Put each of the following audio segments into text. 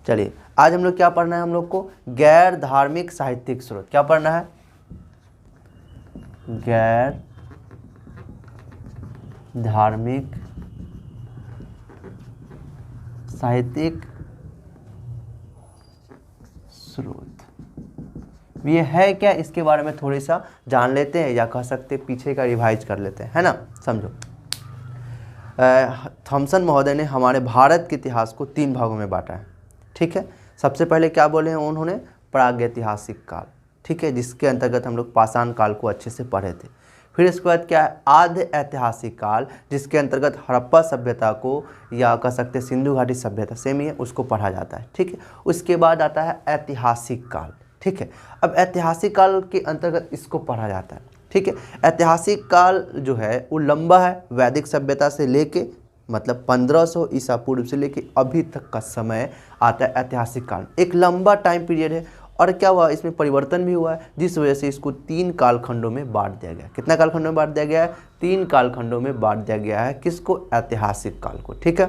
चलिए आज हम लोग क्या पढ़ना है, हम लोग को गैर धार्मिक साहित्यिक स्रोत। क्या पढ़ना है? गैर धार्मिक साहित्यिक स्रोत। ये है क्या, इसके बारे में थोड़ी सा जान लेते हैं, या कह सकते पीछे का रिवाइज कर लेते हैं, है ना। समझो, थॉमसन महोदय ने हमारे भारत के इतिहास को 3 भागों में बांटा है। ठीक है, सबसे पहले क्या बोले हैं उन्होंने? प्रागैतिहासिक काल। ठीक है, जिसके अंतर्गत हम लोग पाषाण काल को अच्छे से पढ़े थे। फिर इसके बाद क्या है? आद्य ऐतिहासिक काल, जिसके अंतर्गत हड़प्पा सभ्यता को, या कह सकते सिंधु घाटी सभ्यता, सेम ही है, उसको पढ़ा जाता है। ठीक है, उसके बाद आता है ऐतिहासिक काल। ठीक है, अब ऐतिहासिक काल के अंतर्गत इसको पढ़ा जाता है। ठीक है, ऐतिहासिक काल जो है वो लंबा है, वैदिक सभ्यता से लेके मतलब 1500 ईसा पूर्व से लेके अभी तक का समय आता है ऐतिहासिक काल। एक लंबा टाइम पीरियड है। और क्या हुआ, इसमें परिवर्तन भी हुआ है, जिस वजह से इसको 3 कालखंडों में बांट दिया गया है। कितना कालखंडों में बांट दिया गया है? 3 कालखंडों में बांट दिया गया है। किसको? ऐतिहासिक काल को। ठीक है,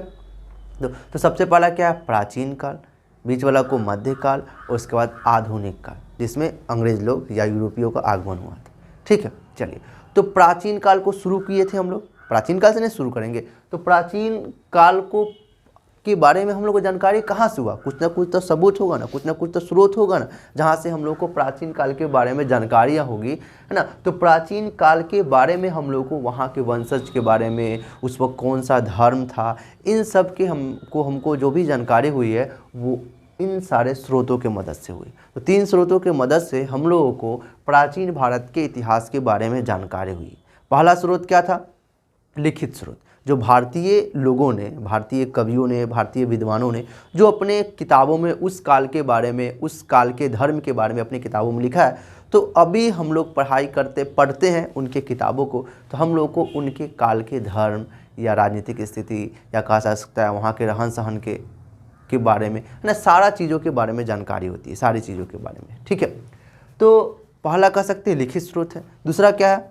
तो सबसे पहला क्या है? प्राचीन काल, बीच वाला को मध्यकाल, और उसके बाद आधुनिक काल, जिसमें अंग्रेज लोग या यूरोपियों का आगमन हुआ था। ठीक है, चलिए, तो प्राचीन काल को शुरू किए थे हम लोग। प्राचीन काल से नहीं शुरू करेंगे, तो प्राचीन काल को के बारे में हम लोग को जानकारी कहाँ से हुआ? कुछ ना कुछ तो सबूत होगा ना, कुछ ना कुछ तो स्रोत होगा ना, जहाँ से हम लोग को प्राचीन काल के बारे में जानकारियाँ होगी, है ना। तो प्राचीन काल के बारे में हम लोग को वहाँ के वंशज के बारे में, उस वक्त कौन सा धर्म था, इन सब के हमको जो भी जानकारी हुई है वो इन सारे स्रोतों के मदद से हुई। तो 3 स्रोतों के मदद से हम लोगों को प्राचीन भारत के इतिहास के बारे में जानकारी हुई। पहला स्रोत क्या था? लिखित स्रोत, जो भारतीय लोगों ने, भारतीय कवियों ने, भारतीय विद्वानों ने जो अपने किताबों में उस काल के बारे में, उस काल के धर्म के बारे में अपनी किताबों में लिखा है। तो अभी हम लोग पढ़ते हैं उनके किताबों को, तो हम लोग को उनके काल के धर्म या राजनीतिक स्थिति, या कहा जा सकता है वहाँ के रहन सहन के बारे में, है ना, सारा चीज़ों के बारे में जानकारी होती है, सारी चीज़ों के बारे में। ठीक है, तो पहला कह सकते हैं लिखित स्रोत है। दूसरा क्या है?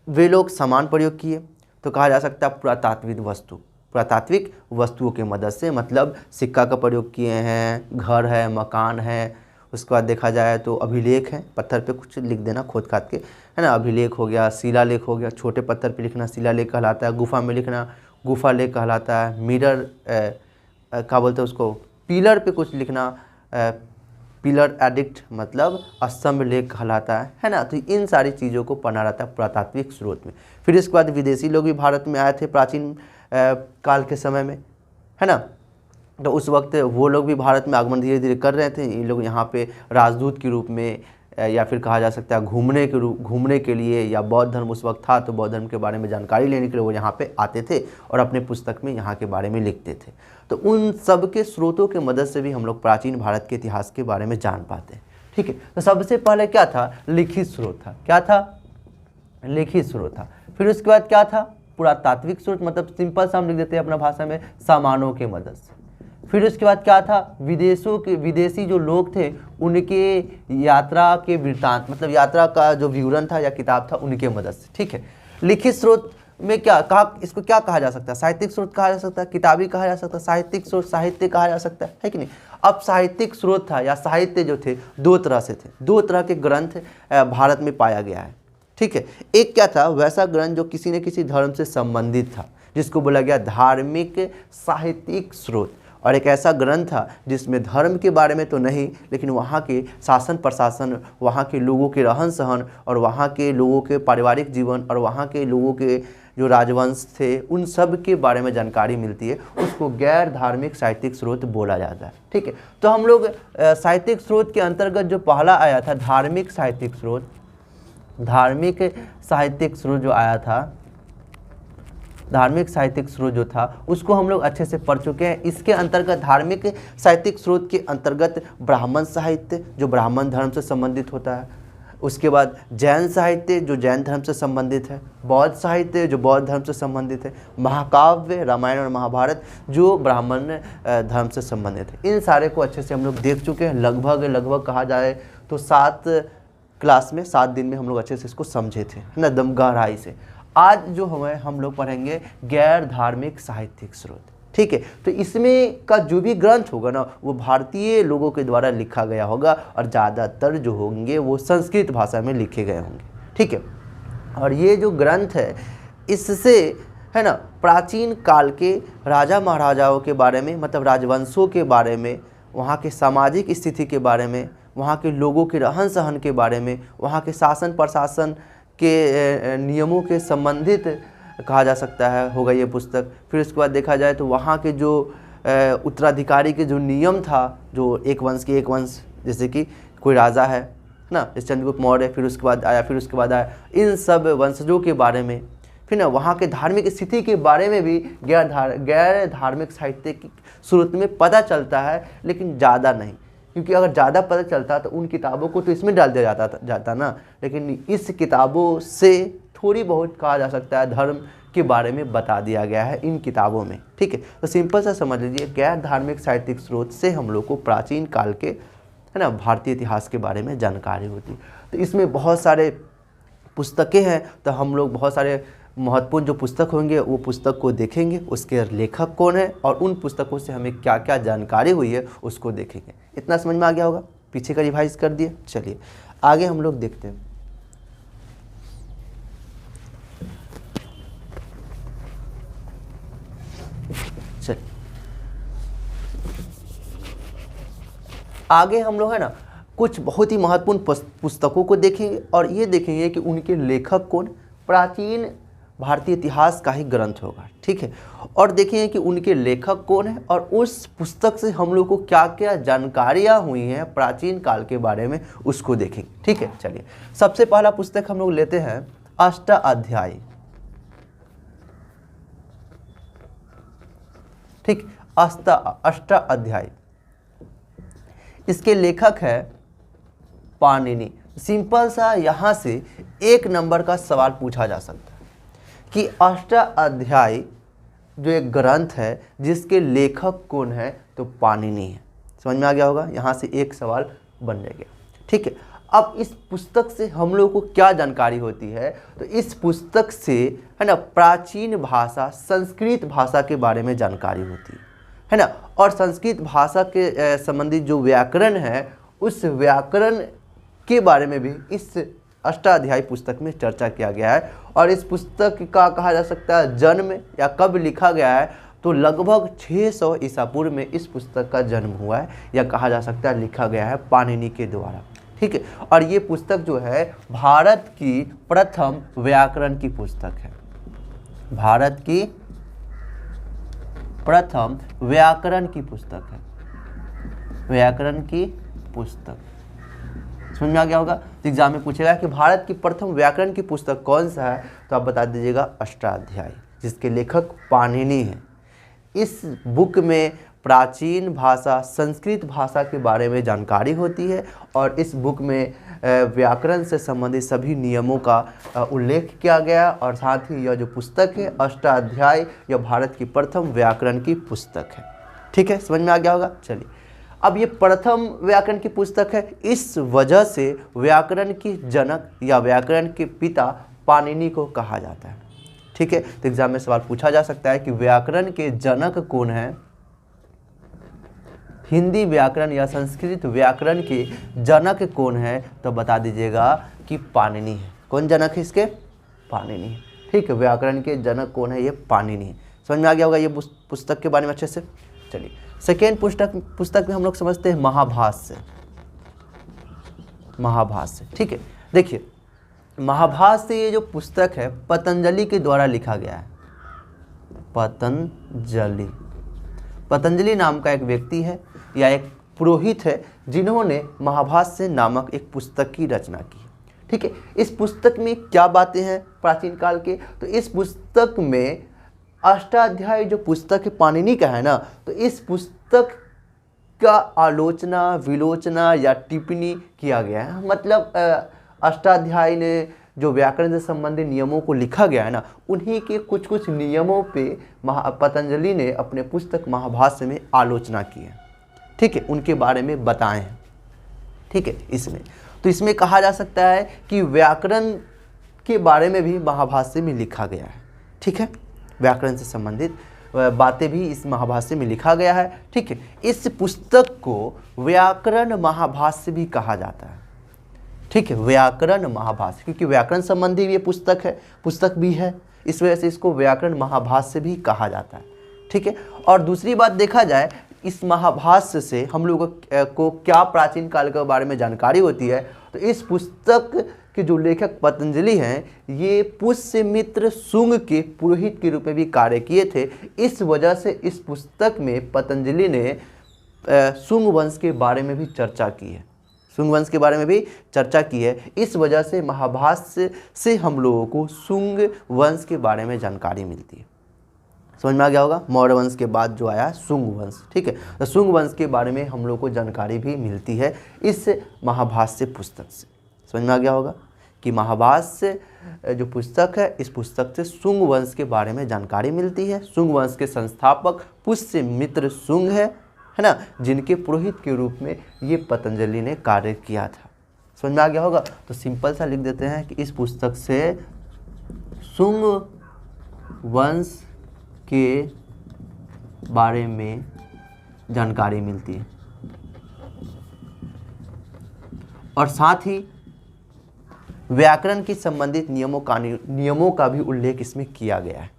वे लोग समान प्रयोग किए, तो कहा जा सकता है पुरातात्विक वस्तुओं की मदद से, मतलब सिक्का का प्रयोग किए हैं, घर है, मकान है। उसके बाद देखा जाए तो अभिलेख है, पत्थर पे कुछ लिख देना खोद खाद के, है ना, अभिलेख हो गया, शिलालेख हो गया, छोटे पत्थर पे लिखना शिलालेख कहलाता है, गुफा में लिखना गुफा लेख कहलाता है, मिरर क्या बोलते हैं उसको, पिलर पे कुछ लिखना पिलर एडिक्ट मतलब स्तंभ लेख कहलाता है ना। तो इन सारी चीज़ों को पढ़ना रहता है पुरातात्विक स्रोत में। फिर इसके बाद विदेशी लोग भी भारत में आए थे प्राचीन काल के समय में, है ना। तो उस वक्त वो लोग भी भारत में आगमन धीरे धीरे कर रहे थे। ये लोग यहाँ पे राजदूत के रूप में, या फिर कहा जा सकता है घूमने के लिए, या बौद्ध धर्म उस वक्त था तो बौद्ध धर्म के बारे में जानकारी लेने के लिए वो यहाँ पे आते थे और अपने पुस्तक में यहाँ के बारे में लिखते थे। तो उन सब के स्रोतों के मदद से भी हम लोग प्राचीन भारत के इतिहास के बारे में जान पाते हैं। ठीक है, तो सबसे पहले क्या था? लिखित स्रोत था। क्या था? लिखित स्रोत था। फिर उसके बाद क्या था? पुरातात्विक स्रोत, मतलब सिंपल सा हम लिख देते हैं अपना भाषा में, सामानों के मदद से। फिर उसके बाद क्या था? विदेशी जो लोग थे उनके यात्रा के वृत्तांत, मतलब यात्रा का जो विवरण था या किताब था उनके मदद से। ठीक है, लिखित स्रोत में क्या कहा, इसको क्या कहा जा सकता है? साहित्यिक स्रोत कहा जा सकता है, किताबी कहा जा सकता है, साहित्यिक स्रोत साहित्य कहा जा सकता है कि नहीं। अब साहित्यिक स्रोत था या साहित्य जो थे 2 तरह से थे, 2 तरह के ग्रंथ भारत में पाया गया है। ठीक है, एक क्या था? वैसा ग्रंथ जो किसी न किसी धर्म से संबंधित था, जिसको बोला गया धार्मिक साहित्यिक स्रोत। और एक ऐसा ग्रंथ था जिसमें धर्म के बारे में तो नहीं, लेकिन वहाँ के शासन प्रशासन, वहाँ के लोगों के रहन सहन, और वहाँ के लोगों के पारिवारिक जीवन, और वहाँ के लोगों के जो राजवंश थे उन सब के बारे में जानकारी मिलती है। उसको गैर धार्मिक साहित्यिक स्रोत बोला जाता है। ठीक है, तो हम लोग साहित्यिक स्रोत के अंतर्गत जो पहला आया था धार्मिक साहित्यिक स्रोत, धार्मिक साहित्यिक स्रोत जो आया था, धार्मिक साहित्यिक स्रोत जो था उसको हम लोग अच्छे से पढ़ चुके हैं। इसके अंतर्गत धार्मिक साहित्यिक स्रोत के अंतर्गत ब्राह्मण साहित्य जो ब्राह्मण धर्म से संबंधित होता है, उसके बाद जैन साहित्य जो जैन धर्म से संबंधित है, बौद्ध साहित्य जो बौद्ध धर्म से संबंधित है, महाकाव्य रामायण और महाभारत जो ब्राह्मण धर्म से संबंधित है। इन सारे को अच्छे से हम लोग देख चुके हैं। लगभग कहा जाए तो 7 क्लास में 7 दिन में हम लोग अच्छे से इसको समझे थे, है ना, दम गहराई से। आज जो हम लोग पढ़ेंगे गैर धार्मिक साहित्यिक स्रोत। ठीक है। तो इसमें का जो भी ग्रंथ होगा ना वो भारतीय लोगों के द्वारा लिखा गया होगा और ज़्यादातर जो होंगे वो संस्कृत भाषा में लिखे गए होंगे, ठीक है। और ये जो ग्रंथ है इससे है ना प्राचीन काल के राजा महाराजाओं के बारे में, मतलब राजवंशों के बारे में, वहाँ के सामाजिक स्थिति के बारे में, वहाँ के लोगों के रहन सहन के बारे में, वहाँ के शासन प्रशासन के नियमों के संबंधित कहा जा सकता है होगा ये पुस्तक। फिर उसके बाद देखा जाए तो वहाँ के जो उत्तराधिकारी के जो नियम था, जो एक वंश के एक वंश, जैसे कि कोई राजा है ना, जैसे चंद्रगुप्त मौर्य, फिर उसके बाद आया, इन सब वंशजों के बारे में, फिर ना वहाँ के धार्मिक स्थिति के बारे में भी गैर धार्मिक साहित्य की सूरत में पता चलता है, लेकिन ज़्यादा नहीं, क्योंकि अगर ज़्यादा पता चलता तो उन किताबों को तो इसमें डाल दिया जाता ना, लेकिन इस किताबों से थोड़ी बहुत कहा जा सकता है धर्म के बारे में बता दिया गया है इन किताबों में, ठीक है। तो सिंपल सा समझ लीजिए, गैर धार्मिक साहित्यिक स्रोत से हम लोग को प्राचीन काल के है ना भारतीय इतिहास के बारे में जानकारी होती है। तो इसमें बहुत सारे पुस्तकें हैं, तो हम लोग बहुत सारे महत्वपूर्ण जो पुस्तक होंगे वो पुस्तक को देखेंगे, उसके लेखक कौन है और उन पुस्तकों से हमें क्या क्या जानकारी हुई है उसको देखेंगे। इतना समझ में आ गया होगा, पीछे का रिवाइज कर दिए। चलिए आगे हम लोग देखते हैं। चलिए आगे हम लोग है ना कुछ बहुत ही महत्वपूर्ण पुस्तकों को देखेंगे और ये देखेंगे कि उनके लेखक कौन, प्राचीन भारतीय इतिहास का ही ग्रंथ होगा, ठीक है। और देखेंगे कि उनके लेखक कौन है और उस पुस्तक से हम लोग को क्या क्या जानकारियाँ हुई हैं प्राचीन काल के बारे में, उसको देखेंगे, ठीक है। चलिए सबसे पहला पुस्तक हम लोग लेते हैं अष्टाध्यायी, ठीक, अष्टाध्यायी। इसके लेखक है पाणिनि। सिंपल सा यहाँ से एक नंबर का सवाल पूछा जा सकता है कि अष्टाध्यायी जो एक ग्रंथ है जिसके लेखक कौन है, तो पाणिनि है। समझ में आ गया होगा, यहाँ से एक सवाल बन जाएगा, ठीक है। अब इस पुस्तक से हम लोग को क्या जानकारी होती है, तो इस पुस्तक से है ना प्राचीन भाषा संस्कृत भाषा के बारे में जानकारी होती है ना, और संस्कृत भाषा के संबंधित जो व्याकरण है उस व्याकरण के बारे में भी इस अष्टाध्यायी पुस्तक में चर्चा किया गया है। और इस पुस्तक का कहा जा सकता है जन्म या कब लिखा गया है, तो लगभग 600 ईसा पूर्व में इस पुस्तक का जन्म हुआ है, या कहा जा सकता है लिखा गया है पाणिनि के द्वारा, ठीक है। और ये पुस्तक जो है भारत की प्रथम व्याकरण की पुस्तक है, भारत की प्रथम व्याकरण की पुस्तक है, व्याकरण की पुस्तक। समझ में आ गया होगा। तो एग्जाम में पूछेगा कि भारत की प्रथम व्याकरण की पुस्तक कौन सा है, तो आप बता दीजिएगा अष्टाध्यायी, जिसके लेखक पाणिनि हैं। इस बुक में प्राचीन भाषा संस्कृत भाषा के बारे में जानकारी होती है और इस बुक में व्याकरण से संबंधित सभी नियमों का उल्लेख किया गया, और साथ ही यह जो पुस्तक है अष्टाध्यायी यह भारत की प्रथम व्याकरण की पुस्तक है, ठीक है। समझ में आ गया होगा। चलिए अब ये प्रथम व्याकरण की पुस्तक है, इस वजह से व्याकरण की जनक या व्याकरण के पिता पाणिनि को कहा जाता है, ठीक है। तो एग्जाम में सवाल पूछा जा सकता है कि व्याकरण के जनक कौन है, हिंदी व्याकरण या संस्कृत व्याकरण के जनक कौन है, तो बता दीजिएगा कि पाणिनि है। कौन जनक है इसके, पाणिनि है, ठीक है। व्याकरण के जनक कौन है, ये पाणिनि है। समझ में आ गया होगा ये पुस्तक के बारे में अच्छे से। चलिए सेकेंड पुस्तक में हम लोग समझते हैं महाभाष्य, महाभाष्य, ठीक है। देखिए महाभाष्य ये जो पुस्तक है पतंजलि के द्वारा लिखा गया है, पतंजलि नाम का एक व्यक्ति है या एक पुरोहित है जिन्होंने महाभाष्य नामक एक पुस्तक की रचना की, ठीक है। इस पुस्तक में क्या बातें हैं प्राचीन काल के, तो इस पुस्तक में अष्टाध्यायी जो पुस्तक है पाणिनि का है ना, तो इस पुस्तक का आलोचना विलोचना या टिप्पणी किया गया है। मतलब अष्टाध्यायी ने जो व्याकरण से संबंधित नियमों को लिखा गया है ना, उन्हीं के कुछ कुछ नियमों पे पतंजलि ने अपने पुस्तक महाभाष्य में आलोचना की है, ठीक है, उनके बारे में बताए हैं, ठीक है। इसमें तो इसमें कहा जा सकता है कि व्याकरण के बारे में भी महाभाष्य में लिखा गया है, ठीक है, व्याकरण से संबंधित। बातें भी इस महाभाष्य में लिखा गया है। ठीक है, इस पुस्तक को व्याकरण महाभाष्य भी कहा जाता है। ठीक है, व्याकरण महाभाष्य, क्योंकि व्याकरण संबंधी ये पुस्तक भी है, इस वजह से इसको व्याकरण महाभाष्य भी कहा जाता है। ठीक है, और दूसरी बात देखा जाए, इस महाभाष्य से हम लोगों को क्या प्राचीन काल के बारे में जानकारी होती है, तो इस पुस्तक के जो लेखक पतंजलि हैं, ये पुष्यमित्र शुंग के पुरोहित के रूप में भी कार्य किए थे। इस वजह से इस पुस्तक में पतंजलि ने शुंग वंश के बारे में भी चर्चा की है, शुंग वंश के बारे में भी चर्चा की है। इस वजह से महाभाष्य से हम लोगों को शुंग वंश के बारे में जानकारी मिलती है। समझ में आ गया होगा, मौर्य वंश के बाद जो आया शुंग वंश। ठीक है, तो शुंग वंश के बारे में हम लोग को जानकारी भी मिलती है इस महाभाष्य पुस्तक से। समझ में आ गया होगा कि महाभाष्य जो पुस्तक है, इस पुस्तक से शुंग वंश के बारे में जानकारी मिलती है। शुंग वंश के संस्थापक पुष्यमित्र शुंग है ना, जिनके पुरोहित के रूप में ये पतंजलि ने कार्य किया था। समझ में आ गया होगा, तो सिंपल सा लिख देते हैं कि इस पुस्तक से शुंग वंश के बारे में जानकारी मिलती है, और साथ ही व्याकरण की संबंधित नियमों का भी उल्लेख इसमें किया गया है।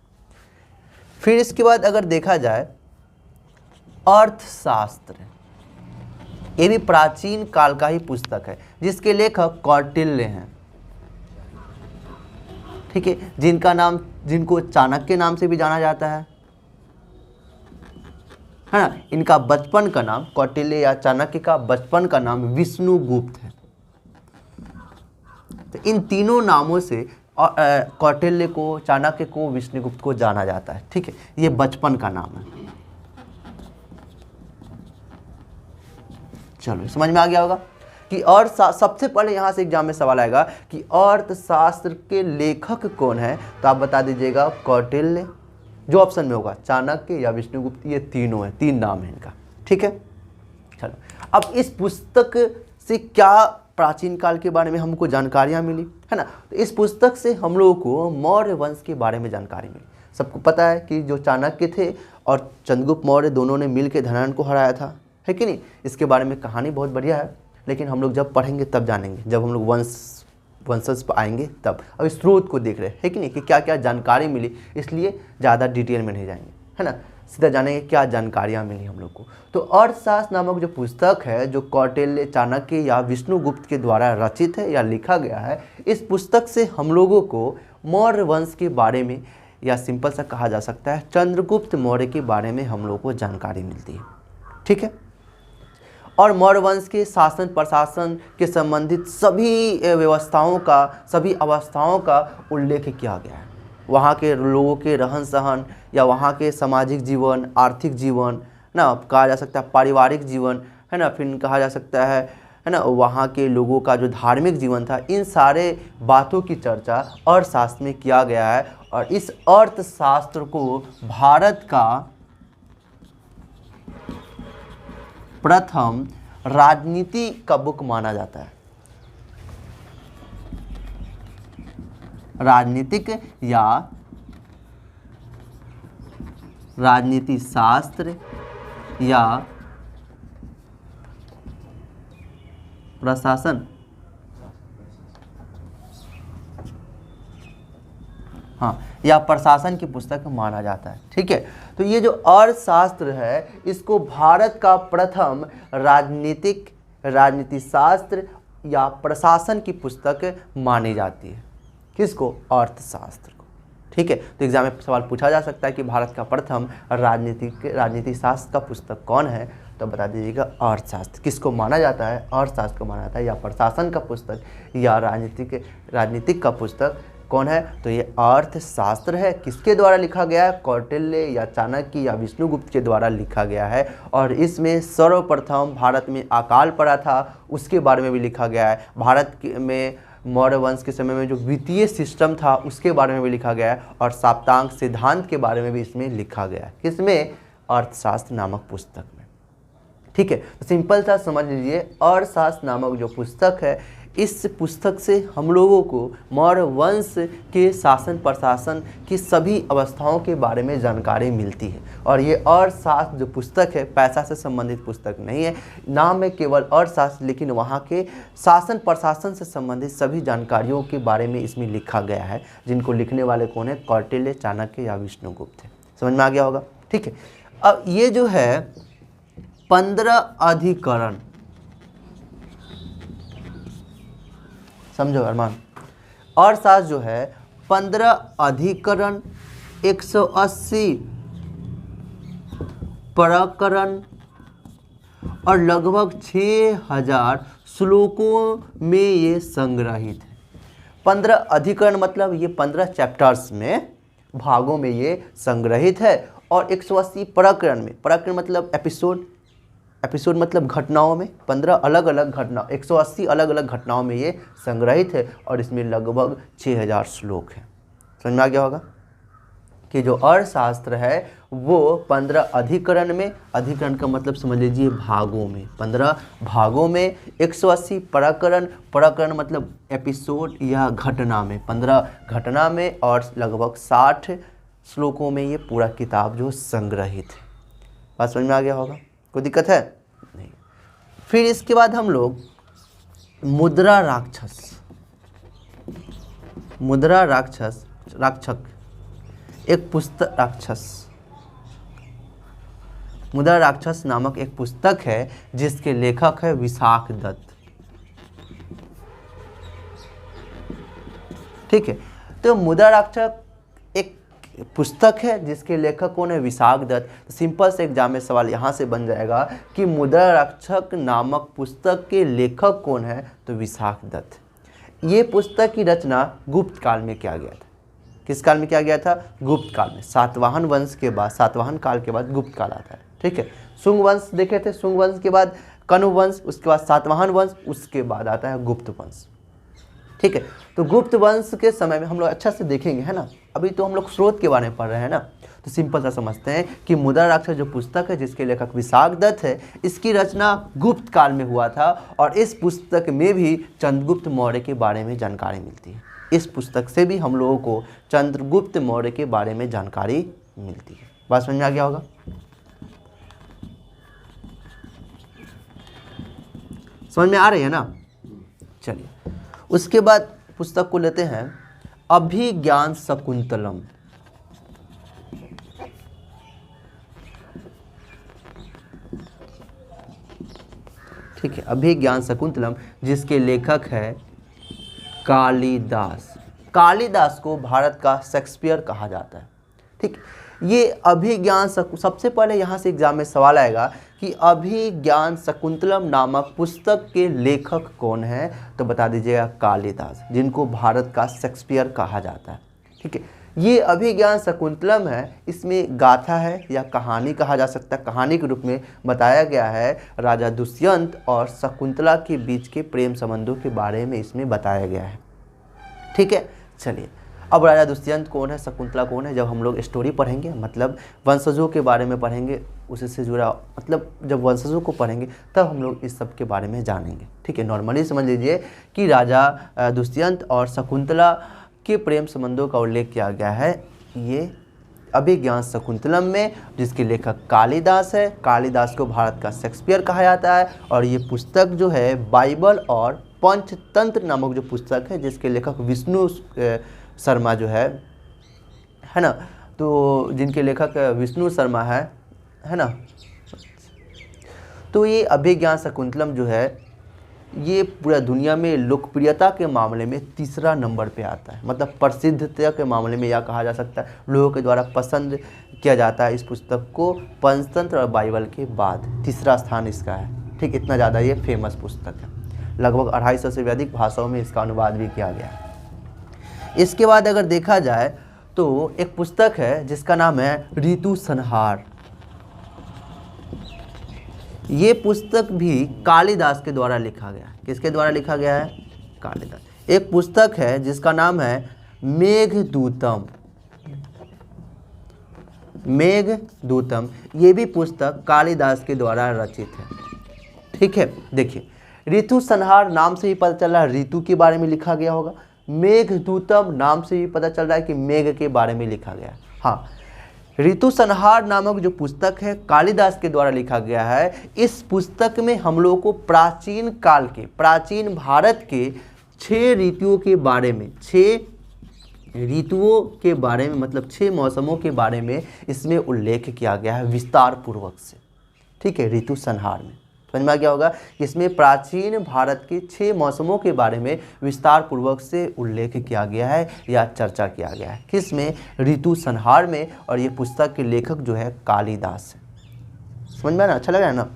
फिर इसके बाद अगर देखा जाए अर्थशास्त्र, ये भी प्राचीन काल का ही पुस्तक है, जिसके लेखक कौटिल्य हैं। ठीक है, जिनको चाणक्य नाम से भी जाना जाता है ना। इनका बचपन का नाम, कौटिल्य या चाणक्य का बचपन का नाम विष्णुगुप्त है। तो इन तीनों नामों से कौटिल्य को, चाणक्य को, विष्णुगुप्त को जाना जाता है। ठीक है, ये बचपन का नाम है। चलो, समझ में आ गया होगा कि और सबसे पहले यहाँ से एग्जाम में सवाल आएगा कि अर्थशास्त्र के लेखक कौन है, तो आप बता दीजिएगा कौटिल्य, जो ऑप्शन में होगा चाणक्य या विष्णुगुप्त, ये तीनों हैं, तीन नाम है इनका। ठीक है, चलो अब इस पुस्तक से क्या प्राचीन काल के बारे में हमको जानकारियाँ मिली है ना। तो इस पुस्तक से हम लोगों को मौर्य वंश के बारे में जानकारी मिली। सबको पता है कि जो चाणक्य थे और चंद्रगुप्त मौर्य दोनों ने मिल के धनानंद को हराया था, है कि नहीं। इसके बारे में कहानी बहुत बढ़िया है, लेकिन हम लोग जब पढ़ेंगे तब जानेंगे, जब हम लोग वंशज पर आएंगे तब। अब इस स्रोत को देख रहे हैं, है कि नहीं, कि क्या क्या जानकारी मिली, इसलिए ज़्यादा डिटेल में नहीं जाएंगे, है ना, सीधा जानेंगे क्या जानकारियाँ मिली हम लोग को। तो अर्थशास्त्र नामक जो पुस्तक है, जो कौटिल्य, चाणक्य या विष्णुगुप्त के द्वारा रचित है या लिखा गया है, इस पुस्तक से हम लोगों को मौर्य वंश के बारे में, या सिंपल सा कहा जा सकता है चंद्रगुप्त मौर्य के बारे में हम लोग को जानकारी मिलती है। ठीक है, और मौर्य वंश के शासन प्रशासन के संबंधित सभी व्यवस्थाओं का, सभी अवस्थाओं का उल्लेख किया गया है। वहाँ के लोगों के रहन सहन, या वहाँ के सामाजिक जीवन, आर्थिक जीवन ना, कहा जा सकता है पारिवारिक जीवन, है ना, फिर कहा जा सकता है ना, वहाँ के लोगों का जो धार्मिक जीवन था, इन सारे बातों की चर्चा अर्थशास्त्र में किया गया है। और इस अर्थशास्त्र को भारत का प्रथम राजनीति का बुक माना जाता है। राजनीतिक या राजनीति शास्त्र या प्रशासन, हाँ, या प्रशासन की पुस्तक माना जाता है। ठीक है, तो ये जो अर्थशास्त्र है, इसको भारत का प्रथम राजनीति शास्त्र या प्रशासन की पुस्तक मानी जाती है। किसको? अर्थशास्त्र को। ठीक है, तो एग्जाम में सवाल पूछा जा सकता है कि भारत का प्रथम राजनीति शास्त्र का पुस्तक कौन है, तो बता दीजिएगा अर्थशास्त्र। किसको माना जाता है? अर्थशास्त्र को माना जाता है, या प्रशासन का पुस्तक या राजनीतिक का पुस्तक कौन है, तो ये अर्थशास्त्र है। किसके द्वारा लिखा गया है? कौटिल्य या चाणक्य या विष्णुगुप्त के द्वारा लिखा गया है। और इसमें सर्वप्रथम भारत में अकाल पड़ा था, उसके बारे में भी लिखा गया है। भारत में मौर्य वंश के समय में जो वित्तीय सिस्टम था, उसके बारे में भी लिखा गया है। और सप्तांग सिद्धांत के बारे में भी इसमें लिखा गया है। किसमें? अर्थशास्त्र नामक पुस्तक में। ठीक है, तो सिंपल सा समझ लीजिए, अर्थशास्त्र नामक जो पुस्तक है, इस पुस्तक से हम लोगों को मौर्य वंश के शासन प्रशासन की सभी अवस्थाओं के बारे में जानकारी मिलती है। और ये अर्थशास्त्र जो पुस्तक है पैसा से संबंधित पुस्तक नहीं है, नाम है केवल अर्थशास्त्र, लेकिन वहाँ के शासन प्रशासन से संबंधित सभी जानकारियों के बारे में इसमें लिखा गया है, जिनको लिखने वाले कौन है, कौटिल्य, चाणक्य या विष्णुगुप्त है। समझ में आ गया होगा, ठीक है। अब ये जो है 15 अधिकरण, समझो अरमान, अर्थशास्त्र जो है 15 अधिकरण, 180 प्रकरण और लगभग 6000 श्लोकों में ये संग्रहित है। 15 अधिकरण मतलब ये 15 चैप्टर्स में, भागों में ये संग्रहित है। और 180 प्रकरण में, प्रकरण मतलब एपिसोड, एपिसोड मतलब घटनाओं में, 15 अलग अलग घटना, 180 अलग अलग घटनाओं में ये संग्रहित है। और इसमें लगभग 6000 श्लोक हैं। समझ में आ गया होगा कि जो अर्थशास्त्र है वो 15 अधिकरण में, अधिकरण का मतलब समझ लीजिए भागों में, 15 भागों में, 180 प्रकरण, प्रकरण मतलब एपिसोड या घटना में, 15 घटना में, और लगभग 60 श्लोकों में ये पूरा किताब जो संग्रहित है। बात समझ में आ गया होगा, कोई दिक्कत है नहीं। फिर इसके बाद हम लोग मुद्रा राक्षस, मुद्रा राक्षस, राक्षक एक पुस्तक, राक्षस, मुद्रा राक्षस नामक एक पुस्तक है जिसके लेखक है विशाख दत्त। ठीक है, तो मुद्रा राक्षस एक पुस्तक है जिसके लेखक कौन है, विशाख दत्त। तो सिंपल से एग्जाम में सवाल यहाँ से बन जाएगा कि मुद्रा राक्षस नामक पुस्तक के लेखक कौन है, तो विशाख दत्त। ये पुस्तक की रचना गुप्त काल में किया गया था। किस काल में किया गया था, गुप्त काल में। सातवाहन वंश के बाद, सातवाहन काल के बाद गुप्त काल आता है। ठीक है, शुंग वंश देखे थे, शुंग वंश के बाद कनु वंश, उसके बाद सातवाहन वंश, उसके बाद आता है गुप्त वंश। ठीक है, तो गुप्त वंश के समय में हम लोग अच्छा से देखेंगे, है ना। अभी तो हम लोग स्रोत के बारे में पढ़ रहे हैं ना, तो सिंपल सा समझते हैं कि मुद्रा राक्षस जो पुस्तक है जिसके लेखक विशाख दत्त है, इसकी रचना गुप्त काल में हुआ था। और इस पुस्तक में भी चंद्रगुप्त मौर्य के बारे में जानकारी मिलती है। इस पुस्तक से भी हम लोगों को चंद्रगुप्त मौर्य के बारे में जानकारी मिलती है। बात समझ में आ गया होगा। समझ में आ रही है ना। चलिए, उसके बाद पुस्तक को लेते हैं अभिज्ञान शकुंतलम। ठीक है, अभिज्ञान शकुंतलम जिसके लेखक है कालिदास। कालिदास को भारत का शेक्सपियर कहा जाता है। ठीक, ये अभिज्ञान सबसे पहले यहाँ से एग्जाम में सवाल आएगा कि अभिज्ञान शकुंतलम नामक पुस्तक के लेखक कौन है, तो बता दीजिएगा कालिदास, जिनको भारत का शेक्सपियर कहा जाता है। ठीक है, ये अभिज्ञान शकुंतलम है, इसमें गाथा है या कहानी कहा जा सकता है। कहानी के रूप में बताया गया है राजा दुष्यंत और शकुंतला के बीच के प्रेम संबंधों के बारे में इसमें बताया गया है। ठीक है, चलिए, अब राजा दुष्यंत कौन है, शकुंतला कौन है, जब हम लोग स्टोरी पढ़ेंगे, मतलब वंशजों के बारे में पढ़ेंगे, उससे जुड़ा, मतलब जब वंशजों को पढ़ेंगे तब हम लोग इस सब के बारे में जानेंगे। ठीक है, नॉर्मली समझ लीजिए कि राजा दुष्यंत और शकुंतला के प्रेम संबंधों का उल्लेख किया गया है ये अभिज्ञान शकुंतलम में, जिसके लेखक कालिदास है। कालिदास को भारत का शेक्सपियर कहा जाता है। और ये पुस्तक जो है बाइबल और पंचतंत्र नामक जो पुस्तक है जिसके लेखक विष्णु शर्मा जो है ना, तो जिनके लेखक विष्णु शर्मा है ना। तो ये अभिज्ञान शकुंतलम जो है ये पूरा दुनिया में लोकप्रियता के मामले में तीसरा नंबर पे आता है। मतलब प्रसिद्धता के मामले में यह कहा जा सकता है लोगों के द्वारा पसंद किया जाता है इस पुस्तक को, पंचतंत्र और बाइबल के बाद तीसरा स्थान इसका है। ठीक, इतना ज़्यादा ये फेमस पुस्तक है। लगभग 250 से भी अधिक भाषाओं में इसका अनुवाद भी किया गया है। इसके बाद अगर देखा जाए तो एक पुस्तक है जिसका नाम है ऋतु संहार। ये पुस्तक भी कालिदास के द्वारा लिखा गया है। किसके द्वारा लिखा गया है, कालिदास। एक पुस्तक है जिसका नाम है मेघदूतम। मेघदूतम ये भी पुस्तक कालिदास के द्वारा रचित है। ठीक है, देखिए ऋतु संहार नाम से ही पता चल रहा है ऋतु के बारे में लिखा गया होगा। मेघदूतम नाम से ही पता चल रहा है कि मेघ के बारे में लिखा गया है। हाँ, ऋतु संहार नामक जो पुस्तक है कालिदास के द्वारा लिखा गया है। इस पुस्तक में हम लोगों को प्राचीन काल के, प्राचीन भारत के 6 ऋतुओं के बारे में, 6 ऋतुओं के बारे में, मतलब 6 मौसमों के बारे में इसमें उल्लेख किया गया है विस्तार पूर्वक से। ठीक है, ऋतु संहार में समझ में आ गया होगा। इसमें प्राचीन भारत के 6 मौसमों के बारे में विस्तार पूर्वक से उल्लेख किया गया है या चर्चा किया गया है। किसमें? ऋतु संहार में। और ये पुस्तक के लेखक जो है कालिदास है। समझ में आया ना? अच्छा लग रहा है ना?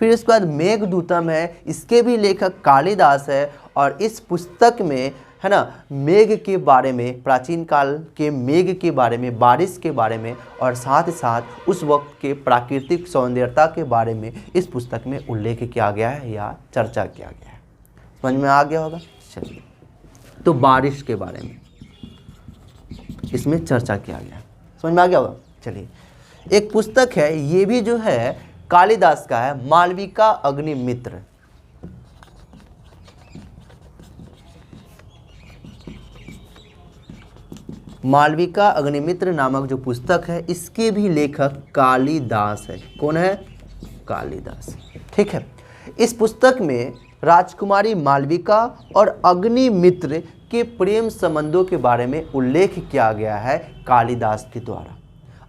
फिर इसके बाद मेघदूतम है, इसके भी लेखक कालिदास है। और इस पुस्तक में है ना मेघ के बारे में, प्राचीन काल के मेघ के बारे में, बारिश के बारे में और साथ ही साथ उस वक्त के प्राकृतिक सौंदर्यता के बारे में इस पुस्तक में उल्लेख किया गया है या चर्चा किया गया है। समझ में आ गया होगा। चलिए, तो बारिश के बारे में इसमें चर्चा किया गया है। समझ में आ गया होगा। चलिए, एक पुस्तक है, ये भी जो है कालिदास का है, मालविका अग्निमित्र। मालविका अग्निमित्र नामक जो पुस्तक है इसके भी लेखक कालिदास है। कौन है? कालिदास। ठीक है, इस पुस्तक में राजकुमारी मालविका और अग्निमित्र के प्रेम संबंधों के बारे में उल्लेख किया गया है कालिदास के द्वारा।